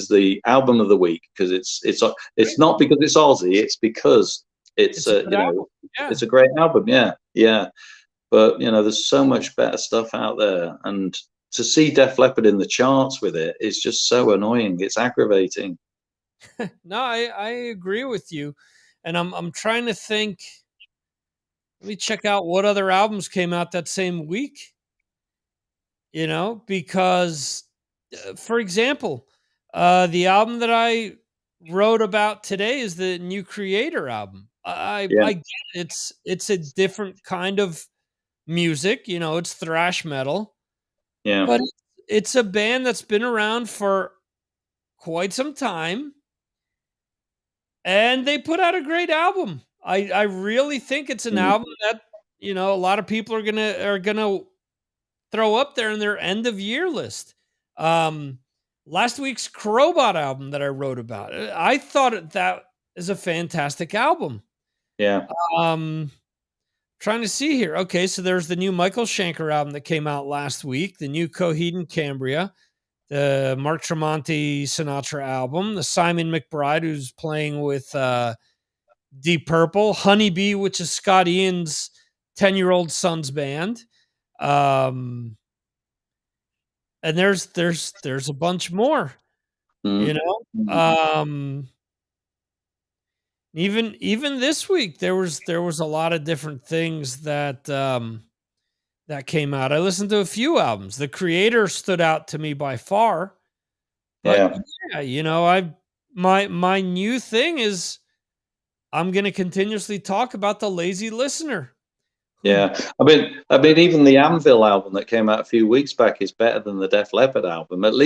Speaker 2: the album of the week because it's not because it's Aussie, it's because it's
Speaker 1: It's a good album. Yeah.
Speaker 2: it's a great album. Yeah, yeah. But there's so much better stuff out there, and to see Def Leppard in the charts with it is just so annoying. It's aggravating.
Speaker 1: No, I agree with you. And I'm trying to think. Let me check out what other albums came out that same week, because for example, the album that I wrote about today is the new Creator album.
Speaker 2: Yeah,
Speaker 1: I get it's a different kind of music, it's thrash metal,
Speaker 2: yeah,
Speaker 1: but it's a band that's been around for quite some time, and they put out a great album. I really think it's an
Speaker 2: mm,
Speaker 1: album that a lot of people are gonna throw up there in their end of year list. Um, Last week's Crowbot album that I wrote about, I thought that is a fantastic album.
Speaker 2: yeah,
Speaker 1: Um, Trying to see here. Okay, so there's the new Michael Schenker album that came out last week, the new Coheed and Cambria, the Mark Tremonti Sinatra album, the Simon McBride, who's playing with Deep Purple, Honeybee, which is Scott Ian's 10-year-old son's band. Um, and there's a bunch more, you
Speaker 2: mm,
Speaker 1: know.
Speaker 2: mm,
Speaker 1: Even this week there was a lot of different things that came out. I listened to a few albums. The Creator stood out to me by far, but
Speaker 2: yeah.
Speaker 1: yeah, I my new thing is I'm going to continuously talk about the lazy listener who
Speaker 2: Yeah, I mean, even the Anvil album that came out a few weeks back is better than the Def Leppard album. At
Speaker 1: yeah,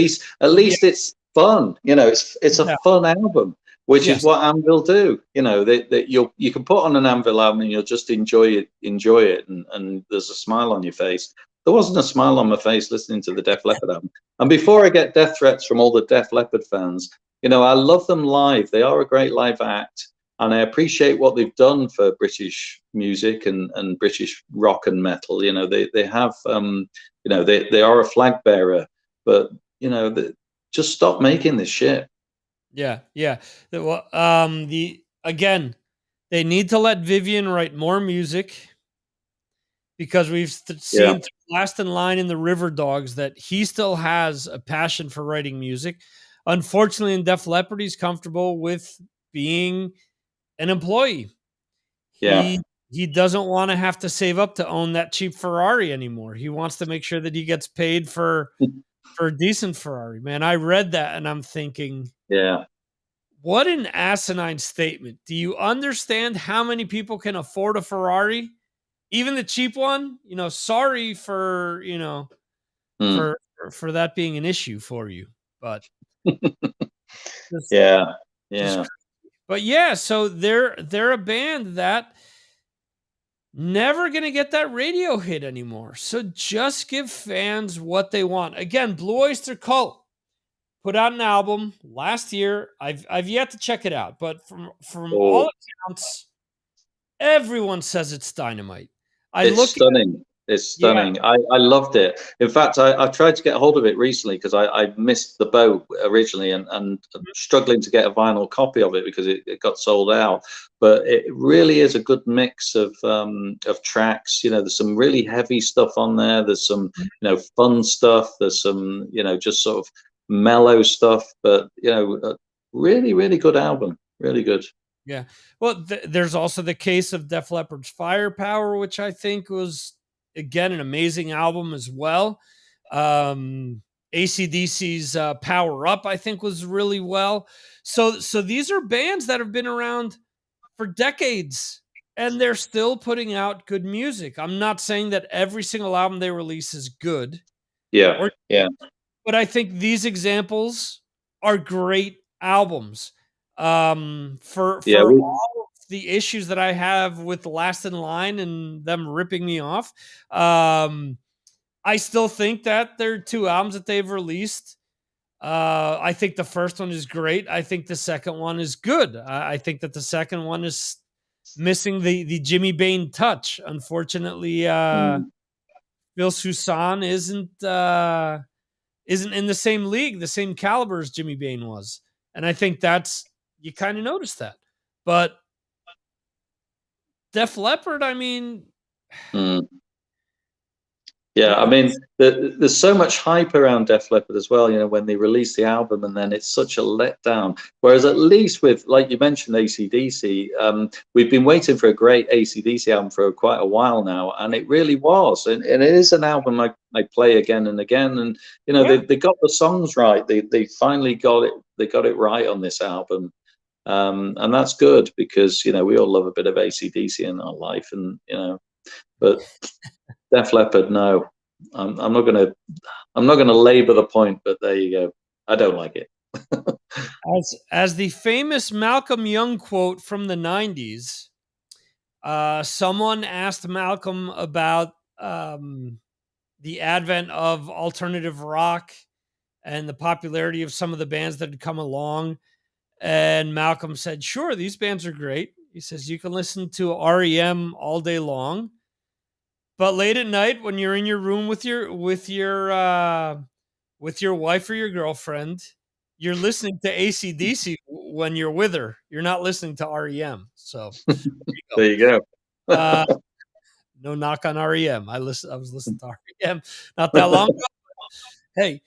Speaker 2: least it's fun. It's a
Speaker 1: yeah,
Speaker 2: fun album, which is
Speaker 1: yes,
Speaker 2: what Anvil do. That you can put on an Anvil album and you'll just enjoy it, and there's a smile on your face. There wasn't a smile on my face listening to the Def Leppard album. And before I get death threats from all the Def Leppard fans, I love them live. They are a great live act, and I appreciate what they've done for British music and British rock and metal. They have they are a flag bearer, but just stop making this shit.
Speaker 1: yeah, yeah. The again, they need to let Vivian write more music because we've
Speaker 2: Yeah,
Speaker 1: seen through Last in Line in the River Dogs that he still has a passion for writing music. Unfortunately, in Def Leppard, he's comfortable with being an employee.
Speaker 2: yeah,
Speaker 1: He doesn't want to have to save up to own that cheap Ferrari anymore. He wants to make sure that he gets paid for a decent Ferrari. Man, I read that and I'm thinking,
Speaker 2: yeah.
Speaker 1: what an asinine statement. Do you understand how many people can afford a Ferrari? Even the cheap one? Sorry for,
Speaker 2: Mm.
Speaker 1: for that being an issue for you. But just
Speaker 2: Yeah,
Speaker 1: just
Speaker 2: yeah,
Speaker 1: but yeah, so they're a band that never gonna get that radio hit anymore. So just give fans what they want. Again, Blue Oyster Cult put out an album last year. I've yet to check it out, but from all
Speaker 2: oh,
Speaker 1: accounts, everyone says it's dynamite. I
Speaker 2: it's
Speaker 1: look
Speaker 2: stunning. It's
Speaker 1: Yeah.
Speaker 2: stunning. I loved it. In fact, I tried to get hold of it recently because I missed the boat originally, and struggling to get a vinyl copy of it because it got sold out. But it really is a good mix of tracks. There's some really heavy stuff on there. There's some fun stuff. There's some just sort of mellow stuff. But a really really good album. Really good.
Speaker 1: Yeah. Well, there's also the case of Def Leppard's Firepower, which I think was, again, an amazing album as well. AC/DC's Power Up, I think, was really well. So these are bands that have been around for decades, and they're still putting out good music. I'm not saying that every single album they release is good,
Speaker 2: Yeah.
Speaker 1: or
Speaker 2: Yeah.
Speaker 1: but I think these examples are great albums.
Speaker 2: Yeah.
Speaker 1: For all of the issues that I have with Last in Line and them ripping me off, I still think that there are two albums that they've released. I think the first one is great. I think the second one is good. I think that the second one is missing the Jimmy Bain touch. Unfortunately,
Speaker 2: Mm.
Speaker 1: Phil Soussan isn't in the same league, the same caliber as Jimmy Bain was. And I think that's, you kind of notice that. But Def Leppard, I mean,
Speaker 2: Mm. Yeah, I mean, there's so much hype around Def Leppard as well, when they release the album and then it's such a letdown. Whereas at least with, like you mentioned, AC/DC, we've been waiting for a great AC/DC album for quite a while now, and it really was. And it is an album I play again and again. And,
Speaker 1: yeah,
Speaker 2: they got the songs right. They finally got it. They got it right on this album. And that's good because, we all love a bit of AC/DC in our life. And, but Def Leppard, no. I'm not gonna labor the point, but there you go. I don't like it.
Speaker 1: as the famous Malcolm Young quote from the 90s, someone asked Malcolm about the advent of alternative rock and the popularity of some of the bands that had come along. And Malcolm said, "Sure, these bands are great." He says, "You can listen to REM all day long, but late at night when you're in your room with your wife or your girlfriend, you're listening to AC/DC when you're with her. You're not listening to REM." So there you
Speaker 2: There you go.
Speaker 1: go. No knock on REM. I was listening to REM not that long ago. Hey,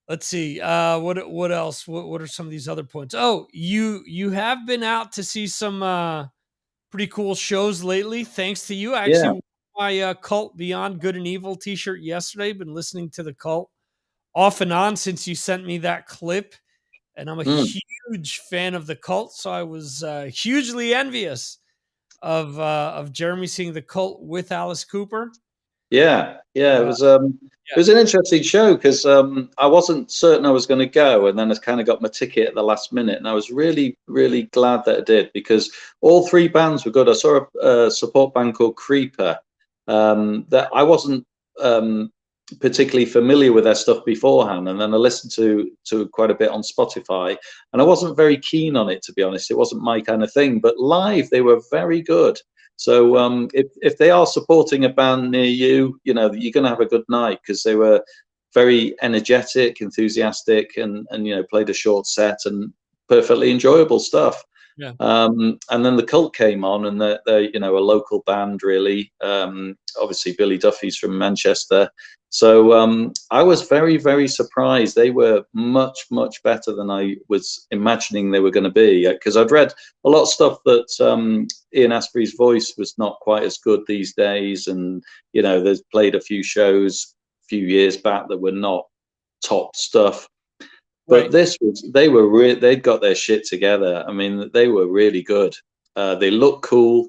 Speaker 1: let's see. What else? What are some of these other points? Oh, you have been out to see some pretty cool shows lately. Thanks to you. I
Speaker 2: Yeah.
Speaker 1: actually wore my Cult Beyond Good and Evil t-shirt yesterday. Been listening to the Cult off and on since you sent me that clip, and I'm a
Speaker 2: Mm.
Speaker 1: huge fan of the Cult, so I was hugely envious of Jeremy seeing the Cult with Alice Cooper.
Speaker 2: Yeah. Yeah. It
Speaker 1: Uh,
Speaker 2: was it was an interesting show because I wasn't certain I was going to go, and then I kind of got my ticket at the last minute, and I was really really glad that I did because all three bands were good. I saw a support band called Creeper that I wasn't particularly familiar with their stuff beforehand, and then I listened to quite a bit on Spotify, and I wasn't very keen on it, to be honest. It wasn't my kind of thing, but live they were very good. So if they are supporting a band near you, you're going to have a good night because they were very energetic, enthusiastic, and played a short set and perfectly enjoyable stuff.
Speaker 1: yeah.
Speaker 2: And then the Cult came on, and they're a local band, really. Obviously, Billy Duffy's from Manchester, so I was very, very surprised. They were much, much better than I was imagining they were going to be. Because I'd read a lot of stuff that Ian Astbury's voice was not quite as good these days, and they've played a few shows a few years back that were not top stuff. But
Speaker 1: Right.
Speaker 2: they'd got their shit together. I mean, they were really good. They looked cool.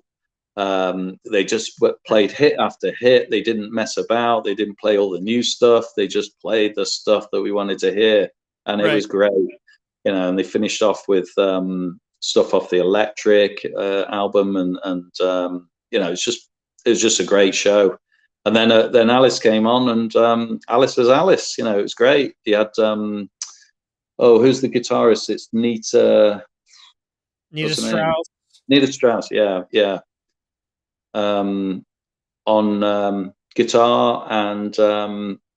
Speaker 2: They just played hit after hit. They didn't mess about. They didn't play all the new stuff. They just played the stuff that we wanted to hear, and it
Speaker 1: Right.
Speaker 2: was great. And they finished off with stuff off the Electric album, and it was just a great show. And then Alice came on, and Alice was Alice. It was great. He had who's the guitarist? It's Nita
Speaker 1: Nita Strauss.
Speaker 2: Nita Strauss. Yeah, yeah. on guitar, and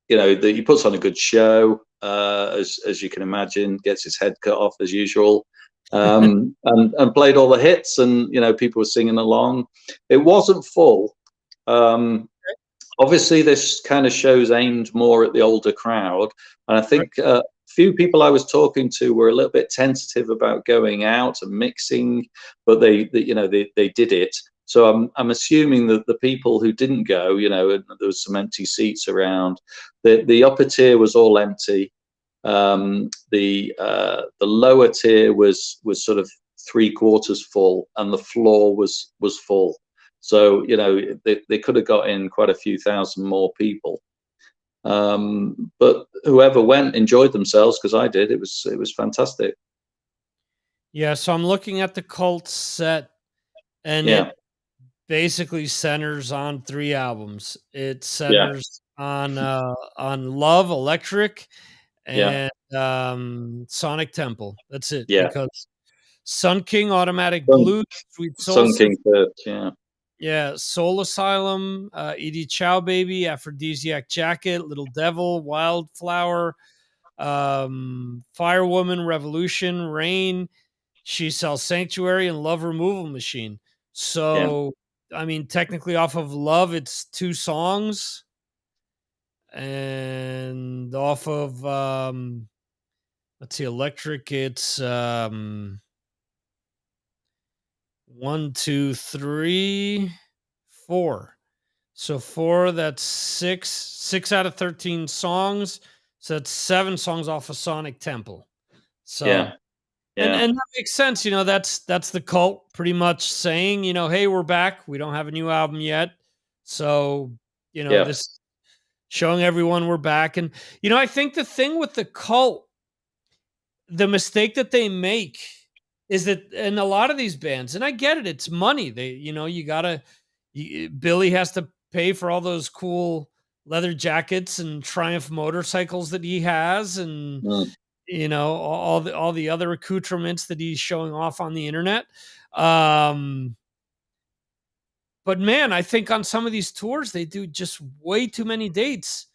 Speaker 2: he puts on a good show, as you can imagine. Gets his head cut off as usual, and played all the hits, and people were singing along. It wasn't full. Obviously, this kind of show's aimed more at the older crowd, and I think few people I was talking to were a little bit tentative about going out and mixing, but they did it. So I'm assuming that the people who didn't go, and there was some empty seats around. The upper tier was all empty. The lower tier was sort of 3/4 full, and the floor was full. So they could have got in quite a few thousand more people. But whoever went enjoyed themselves, because I did. It was fantastic.
Speaker 1: Yeah, so I'm looking at the Cult set, and it basically centers on 3 albums. It centers on Love, Electric, and Sonic Temple. That's it. Because Sun King, Automatic Blue, Sweet Soul,
Speaker 2: Sun King first,
Speaker 1: yeah, Soul Asylum, Edie Chow Baby, Aphrodisiac Jacket, Little Devil, Wildflower, Firewoman, Revolution, Rain, She Sells Sanctuary, and Love Removal Machine. So, I mean, technically off of Love, it's 2 songs. And off of, let's see, Electric, it's 1, 2, 3, 4. So 4, that's 6 out of 13 songs. So that's 7 songs off of Sonic Temple. So and that makes sense. That's the Cult pretty much saying, hey, we're back. We don't have a new album yet. So, this showing everyone we're back. And, I think the thing with the Cult, the mistake that they make is that in a lot of these bands, and I get it, it's money. Billy has to pay for all those cool leather jackets and Triumph motorcycles that he has, and all the other accoutrements that he's showing off on the internet. But man, I think on some of these tours they do just way too many dates.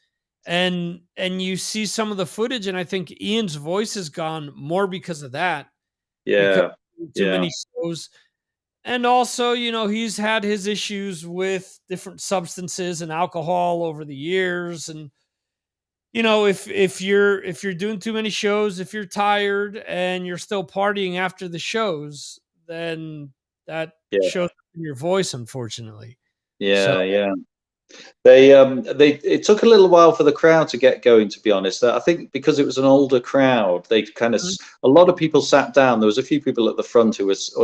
Speaker 1: And you see some of the footage, and I think Ian's voice has gone more because of that. Because too many shows. And also, he's had his issues with different substances and alcohol over the years. And, if you're doing too many shows, if you're tired and you're still partying after the shows, then that shows up in your voice, unfortunately.
Speaker 2: It took a little while for the crowd to get going, to be honest. I think because it was an older crowd, they kind of a lot of people sat down. There was a few people at the front who was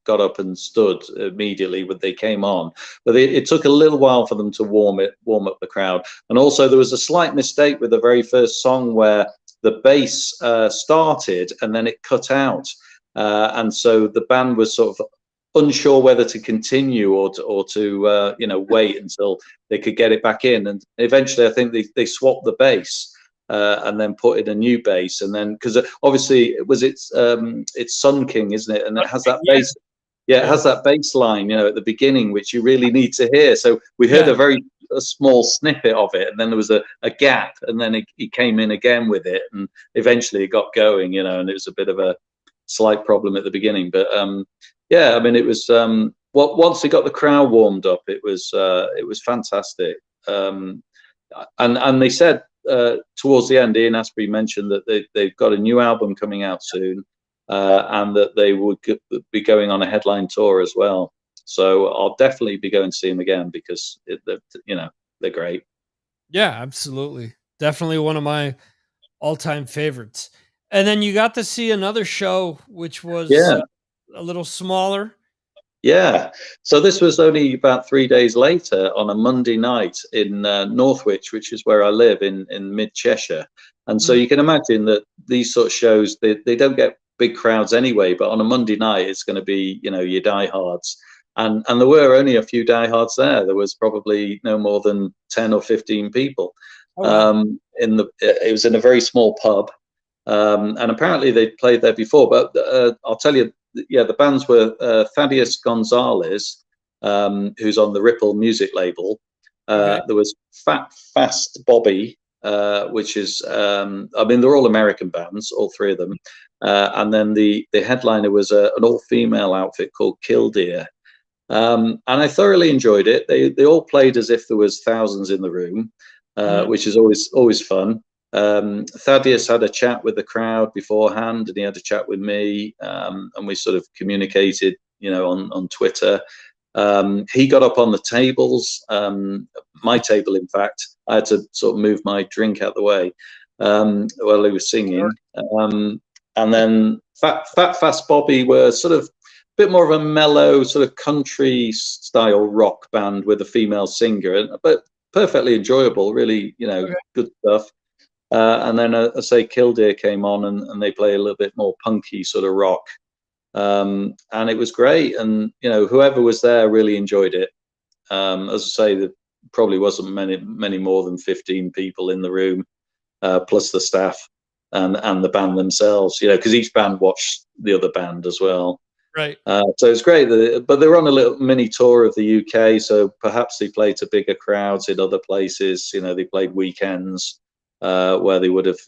Speaker 2: got up and stood immediately when they came on, but it took a little while for them to warm up the crowd. And also there was a slight mistake with the very first song where the bass started and then it cut out, and so the band was sort of unsure whether to continue or to wait until they could get it back in. And eventually I think they swapped the bass and then put in a new bass, and then because obviously it's Sun King, isn't it, and it has that bass it has that bass line at the beginning which you really need to hear. So we heard a small snippet of it, and then there was a gap, and then he came in again with it, and eventually it got going, and it was a bit of a slight problem at the beginning. But I mean, it was once they got the crowd warmed up, it was fantastic. And they said towards the end, Ian Astbury mentioned that they've got a new album coming out soon, and that they would be going on a headline tour as well. So I'll definitely be going to see them again, because they're great.
Speaker 1: Yeah, absolutely, definitely one of my all-time favorites. And then you got to see another show, which was a little smaller.
Speaker 2: So this was only about 3 days later, on a Monday night in Northwich, which is where I live in mid Cheshire. And so you can imagine that these sort of shows, they don't get big crowds anyway, but on a Monday night it's going to be your diehards. And there were only a few diehards there. There was probably no more than 10 or 15 people. It was in a very small pub. And apparently they'd played there before, but I'll tell you, the bands were Thaddeus Gonzalez, who's on the Ripple music label.
Speaker 1: Okay.
Speaker 2: There was Fat Fast Bobby, which is, I mean, they're all American bands, all three of them. And then the headliner was an all-female outfit called Killdeer. And I thoroughly enjoyed it. They all played as if there was thousands in the room, which is always fun. Thaddeus had a chat with the crowd beforehand, and he had a chat with me, and we sort of communicated, on Twitter. He got up on the tables, my table, in fact. I had to sort of move my drink out the way while he was singing. And then Fat Fast Bobby were sort of a bit more of a mellow sort of country style rock band with a female singer, but perfectly enjoyable, really, good stuff. And then I say Killdeer came on, and they play a little bit more punky sort of rock. And it was great, and whoever was there really enjoyed it. As I say, there probably wasn't many more than 15 people in the room, plus the staff and the band themselves, because each band watched the other band as well.
Speaker 1: Right.
Speaker 2: So it's great, but they were on a little mini tour of the UK, so perhaps they played to bigger crowds in other places. They played weekends where they would have,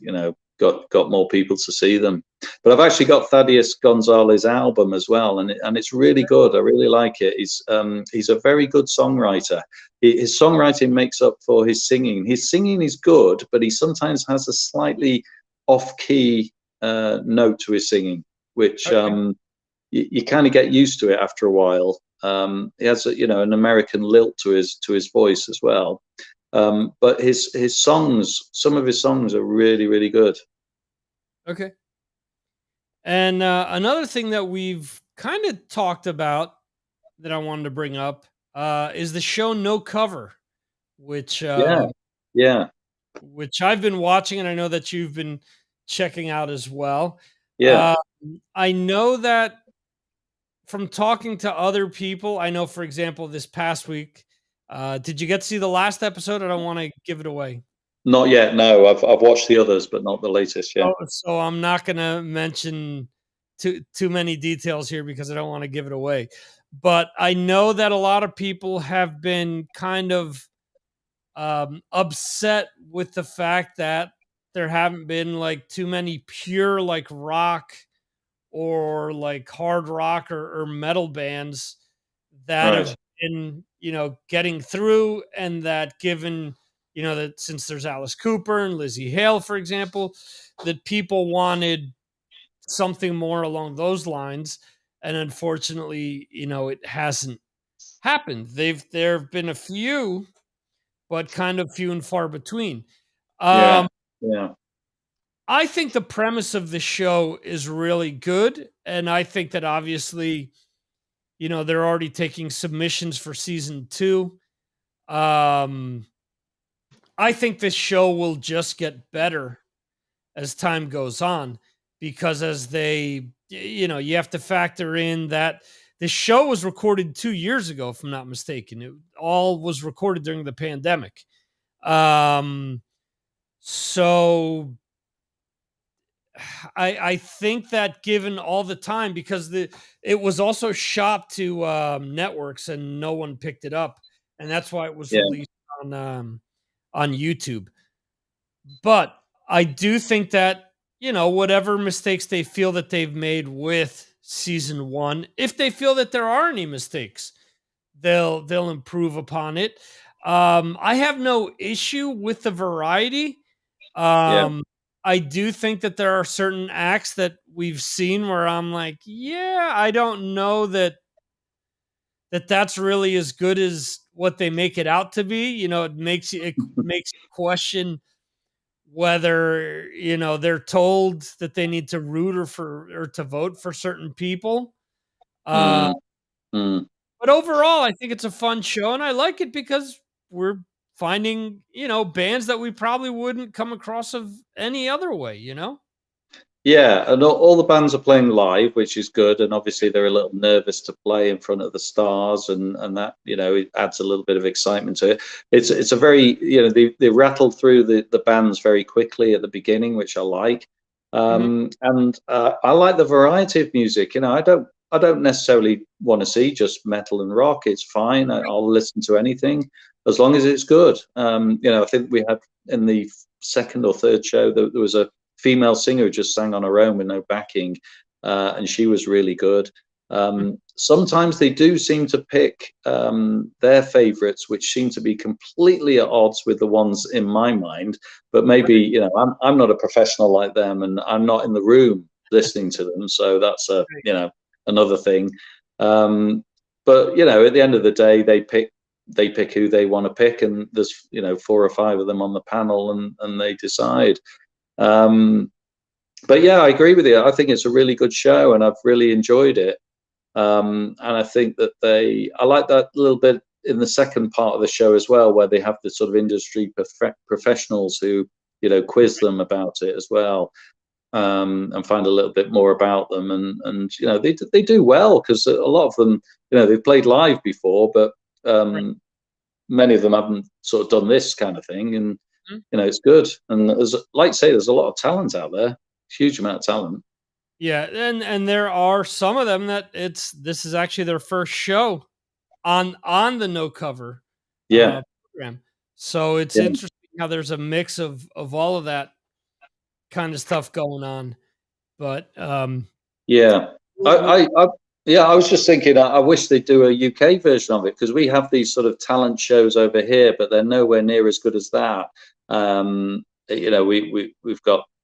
Speaker 2: got more people to see them. But I've actually got Thaddeus Gonzalez's album as well, and it's really good. I really like it. He's a very good songwriter. His songwriting makes up for his singing. His singing is good, but he sometimes has a slightly off-key note to his singing, which you kind of get used to it after a while. He has an American lilt to his voice as well. But his songs, some of his songs are really, really good.
Speaker 1: Okay. And another thing that we've kind of talked about that I wanted to bring up is the show No Cover, which
Speaker 2: Yeah.
Speaker 1: which I've been watching, and I know that you've been checking out as well.
Speaker 2: Yeah.
Speaker 1: I know that from talking to other people, I know, for example, this past week, did you get to see the last episode? I don't want to give it away.
Speaker 2: Not yet. No, I've watched the others, but not the latest. Yeah.
Speaker 1: So I'm not going to mention too many details here because I don't want to give it away. But I know that a lot of people have been kind of upset with the fact that there haven't been like too many pure like rock or like hard rock or metal bands that
Speaker 2: Right.
Speaker 1: have been, getting through, and that given, that since there's Alice Cooper and Lizzie Hale, for example, that people wanted something more along those lines. And unfortunately, it hasn't happened. There have been a few, but kind of few and far between.
Speaker 2: Yeah.
Speaker 1: I think the premise of the show is really good, and I think that obviously, they're already taking submissions for season 2. I think this show will just get better as time goes on, because as you have to factor in that the show was recorded 2 years ago, if I'm not mistaken. It all was recorded during the pandemic. So I think that given all the time, because it was also shot to networks and no one picked it up, and that's why it was released on YouTube. But I do think that whatever mistakes they feel that they've made with season 1, if they feel that there are any mistakes, they'll improve upon it. I have no issue with the variety. I do think that there are certain acts that we've seen where I'm like, yeah, I don't know that's really as good as what they make it out to be. It makes you question whether they're told that they need to root or to vote for certain people. But overall, I think it's a fun show, and I like it because we're finding bands that we probably wouldn't come across of any other way.
Speaker 2: Yeah, and all the bands are playing live, which is good, and obviously they're a little nervous to play in front of the stars, and that it adds a little bit of excitement to it. It's a very they rattled through the bands very quickly at the beginning, which I like. And I like the variety of music. I don't I don't necessarily want to see just metal and rock. It's fine. I'll listen to anything as long as it's good. I think we had in the second or third show there was a female singer who just sang on her own with no backing, and she was really good. Sometimes they do seem to pick their favorites, which seem to be completely at odds with the ones in my mind. But maybe I'm not a professional like them, and I'm not in the room listening to them, so that's another thing. But at the end of the day, they pick who they want to pick, and there's 4 or 5 of them on the panel, and they decide. But yeah, I agree with you. I think it's a really good show, and I've really enjoyed it. And I think that I like that little bit in the second part of the show as well, where they have the sort of industry professionals who quiz them about it as well, and find a little bit more about them. And they do well, because a lot of them they've played live before, but many of them haven't sort of done this kind of thing, and it's good. And there's a lot of talent out there, huge amount of talent.
Speaker 1: Yeah, and there are some of them that this is actually their first show on the No Cover
Speaker 2: Yeah.
Speaker 1: program. So it's interesting how there's a mix of all of that kind of stuff going on. But
Speaker 2: yeah, I was just thinking, I wish they'd do a UK version of it, because we have these sort of talent shows over here, but they're nowhere near as good as that.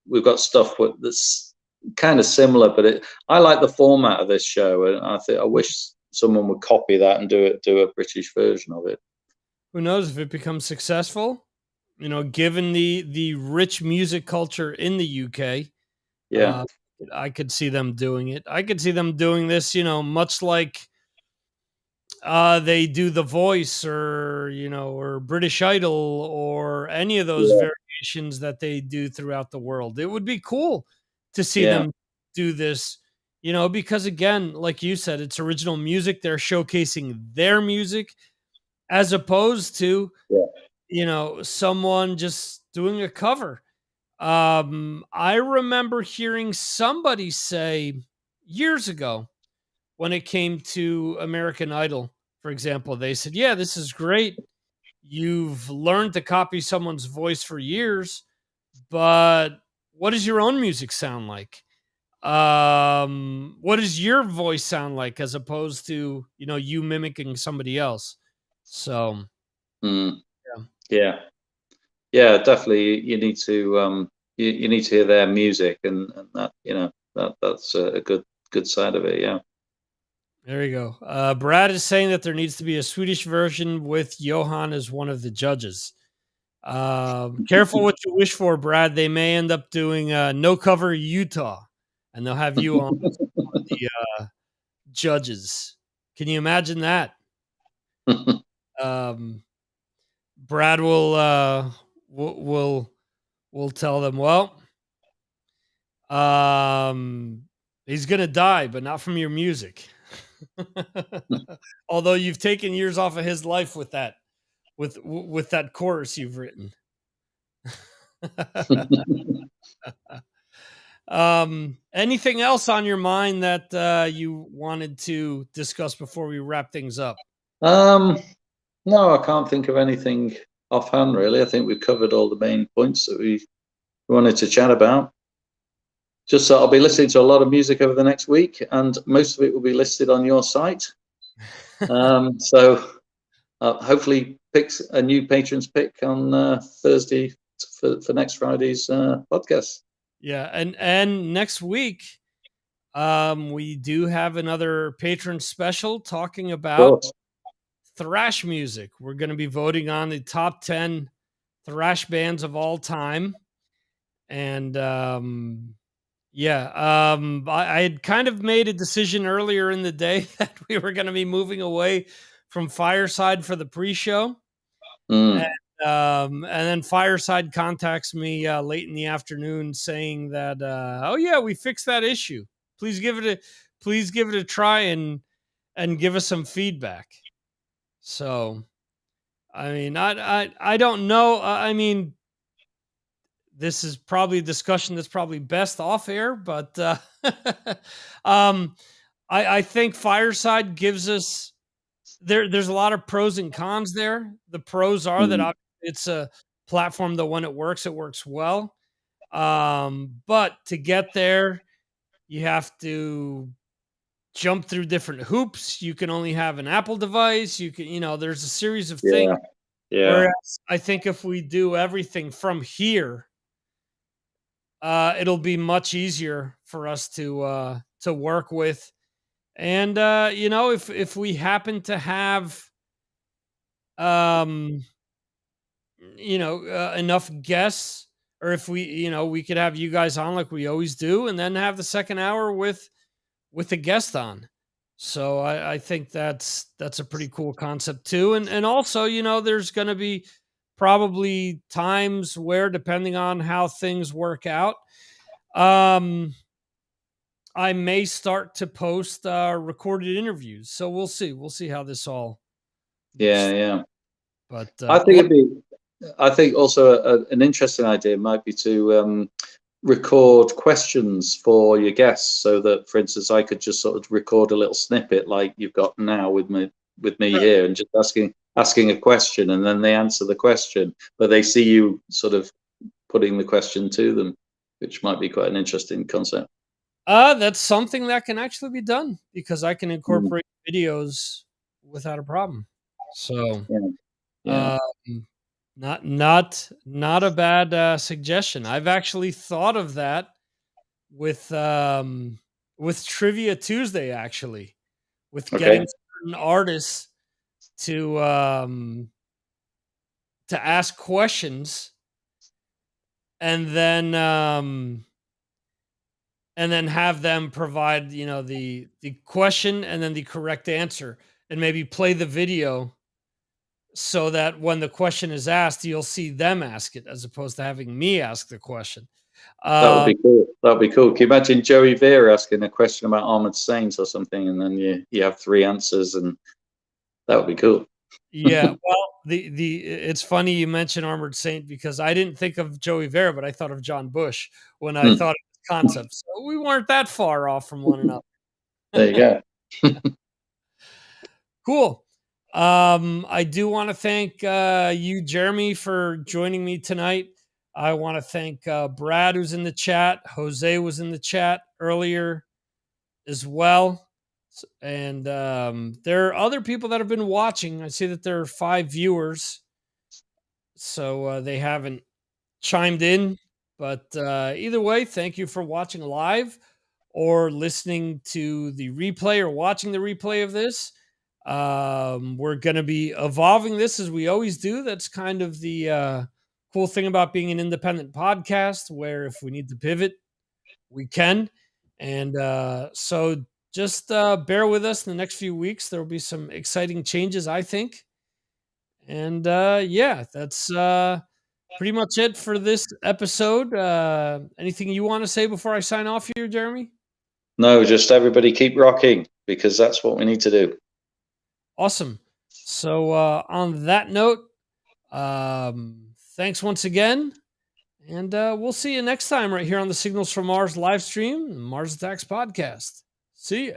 Speaker 2: We've got stuff that's kind of similar, but I like the format of this show, and I wish someone would copy that and do a British version of it.
Speaker 1: Who knows if it becomes successful? Given the rich music culture in the UK,
Speaker 2: Yeah,
Speaker 1: I could see them doing it. I could see them doing this, much like they do The Voice, or British Idol, or any of those variations that they do throughout the world. It would be cool to see them do this, because again, like you said, it's original music. They're showcasing their music, as opposed to, someone just doing a cover. I remember hearing somebody say years ago, when it came to American Idol, for example, they said, "Yeah, this is great. You've learned to copy someone's voice for years, but what does your own music sound like? What does your voice sound like, as opposed to, you mimicking somebody else?" So,
Speaker 2: yeah, definitely. You need to you need to hear their music, and that that's a good side of it. Yeah.
Speaker 1: there you go. Brad is saying that there needs to be a Swedish version with Johan as one of the judges. Careful what you wish for, Brad. They may end up doing No Cover Utah, and they'll have you on as one of the judges. Can you imagine that? Brad will tell them, well, he's gonna die, but not from your music. Although you've taken years off of his life with that, with that chorus you've written. Anything else on your mind that you wanted to discuss before we wrap things up?
Speaker 2: No, I can't think of anything offhand, really. I think we've covered all the main points that we wanted to chat about. Just so I'll be listening to a lot of music over the next week, and most of it will be listed on your site. So hopefully picks a new patrons pick on Thursday for next Friday's podcast.
Speaker 1: Yeah, and next week we do have another patron special talking about thrash music. We're going to be voting on the top 10 thrash bands of all time. And I had kind of made a decision earlier in the day that we were going to be moving away from Fireside for the pre-show. And then Fireside contacts me late in the afternoon saying that, oh yeah, we fixed that issue. Please give it a try and give us some feedback. So, I mean, I don't know. I mean, this is probably a discussion that's probably best off air, but I think Fireside gives us there's a lot of pros and cons there. The pros are that
Speaker 2: Mm,
Speaker 1: it's a platform that when it works well. But to get there, you have to jump through different hoops. You can only have an Apple device. You can, there's a series of things.
Speaker 2: yeah, yeah,
Speaker 1: Whereas I think if we do everything from here, it'll be much easier for us to work with. And if we happen to have um enough guests, or if we could have you guys on like we always do, and then have the second hour with a guest on. So I think that's a pretty cool concept too. And also, there's going to be probably times where, depending on how things work out, um I may start to post recorded interviews. So we'll see how this all
Speaker 2: yeah,
Speaker 1: works.
Speaker 2: yeah.
Speaker 1: But
Speaker 2: I think it'd be. I think also an interesting idea might be to record questions for your guests, so that, for instance, I could just sort of record a little snippet like you've got now with me here, and just asking a question, and then they answer the question, but they see you sort of putting the question to them, which might be quite an interesting concept.
Speaker 1: That's something that can actually be done because I can
Speaker 2: Mm,
Speaker 1: incorporate videos without a problem. So,
Speaker 2: yeah, yeah.
Speaker 1: um, not a bad suggestion. I've actually thought of that with with Trivia Tuesday, actually, with
Speaker 2: Okay,
Speaker 1: getting certain artists to to ask questions, and then have them provide, the question and then the correct answer, and maybe play the video so that when the question is asked, you'll see them ask it as opposed to having me ask the question.
Speaker 2: that would
Speaker 1: Um,
Speaker 2: be cool. That would be cool. Can you imagine Joey Vera asking a question about Armored Saints or something, and then you have three answers, and that would be cool.
Speaker 1: yeah, well, it's funny you mentioned Armored Saint because I didn't think of Joey Vera, but I thought of John Bush when I
Speaker 2: Hmm.
Speaker 1: thought of the concept. So we weren't that far off from one another.
Speaker 2: There you go.
Speaker 1: Cool. I do want to thank you, Jeremy, for joining me tonight. I want to thank Brad, who's in the chat. Jose was in the chat earlier as well. And there are other people that have been watching. I see that there are 5 viewers, so they haven't chimed in. But either way, thank you for watching live or listening to the replay or watching the replay of this. We're going to be evolving this as we always do. That's kind of the cool thing about being an independent podcast, where if we need to pivot, we can. And so just bear with us in the next few weeks. There will be some exciting changes, I think. And yeah, that's pretty much it for this episode. Anything you want to say before I sign off here, Jeremy?
Speaker 2: No, just everybody keep rocking, because that's what we need to do.
Speaker 1: Awesome. So on that note, thanks once again. And we'll see you next time right here on the Signals from Mars live stream, Mars Attacks podcast. See ya.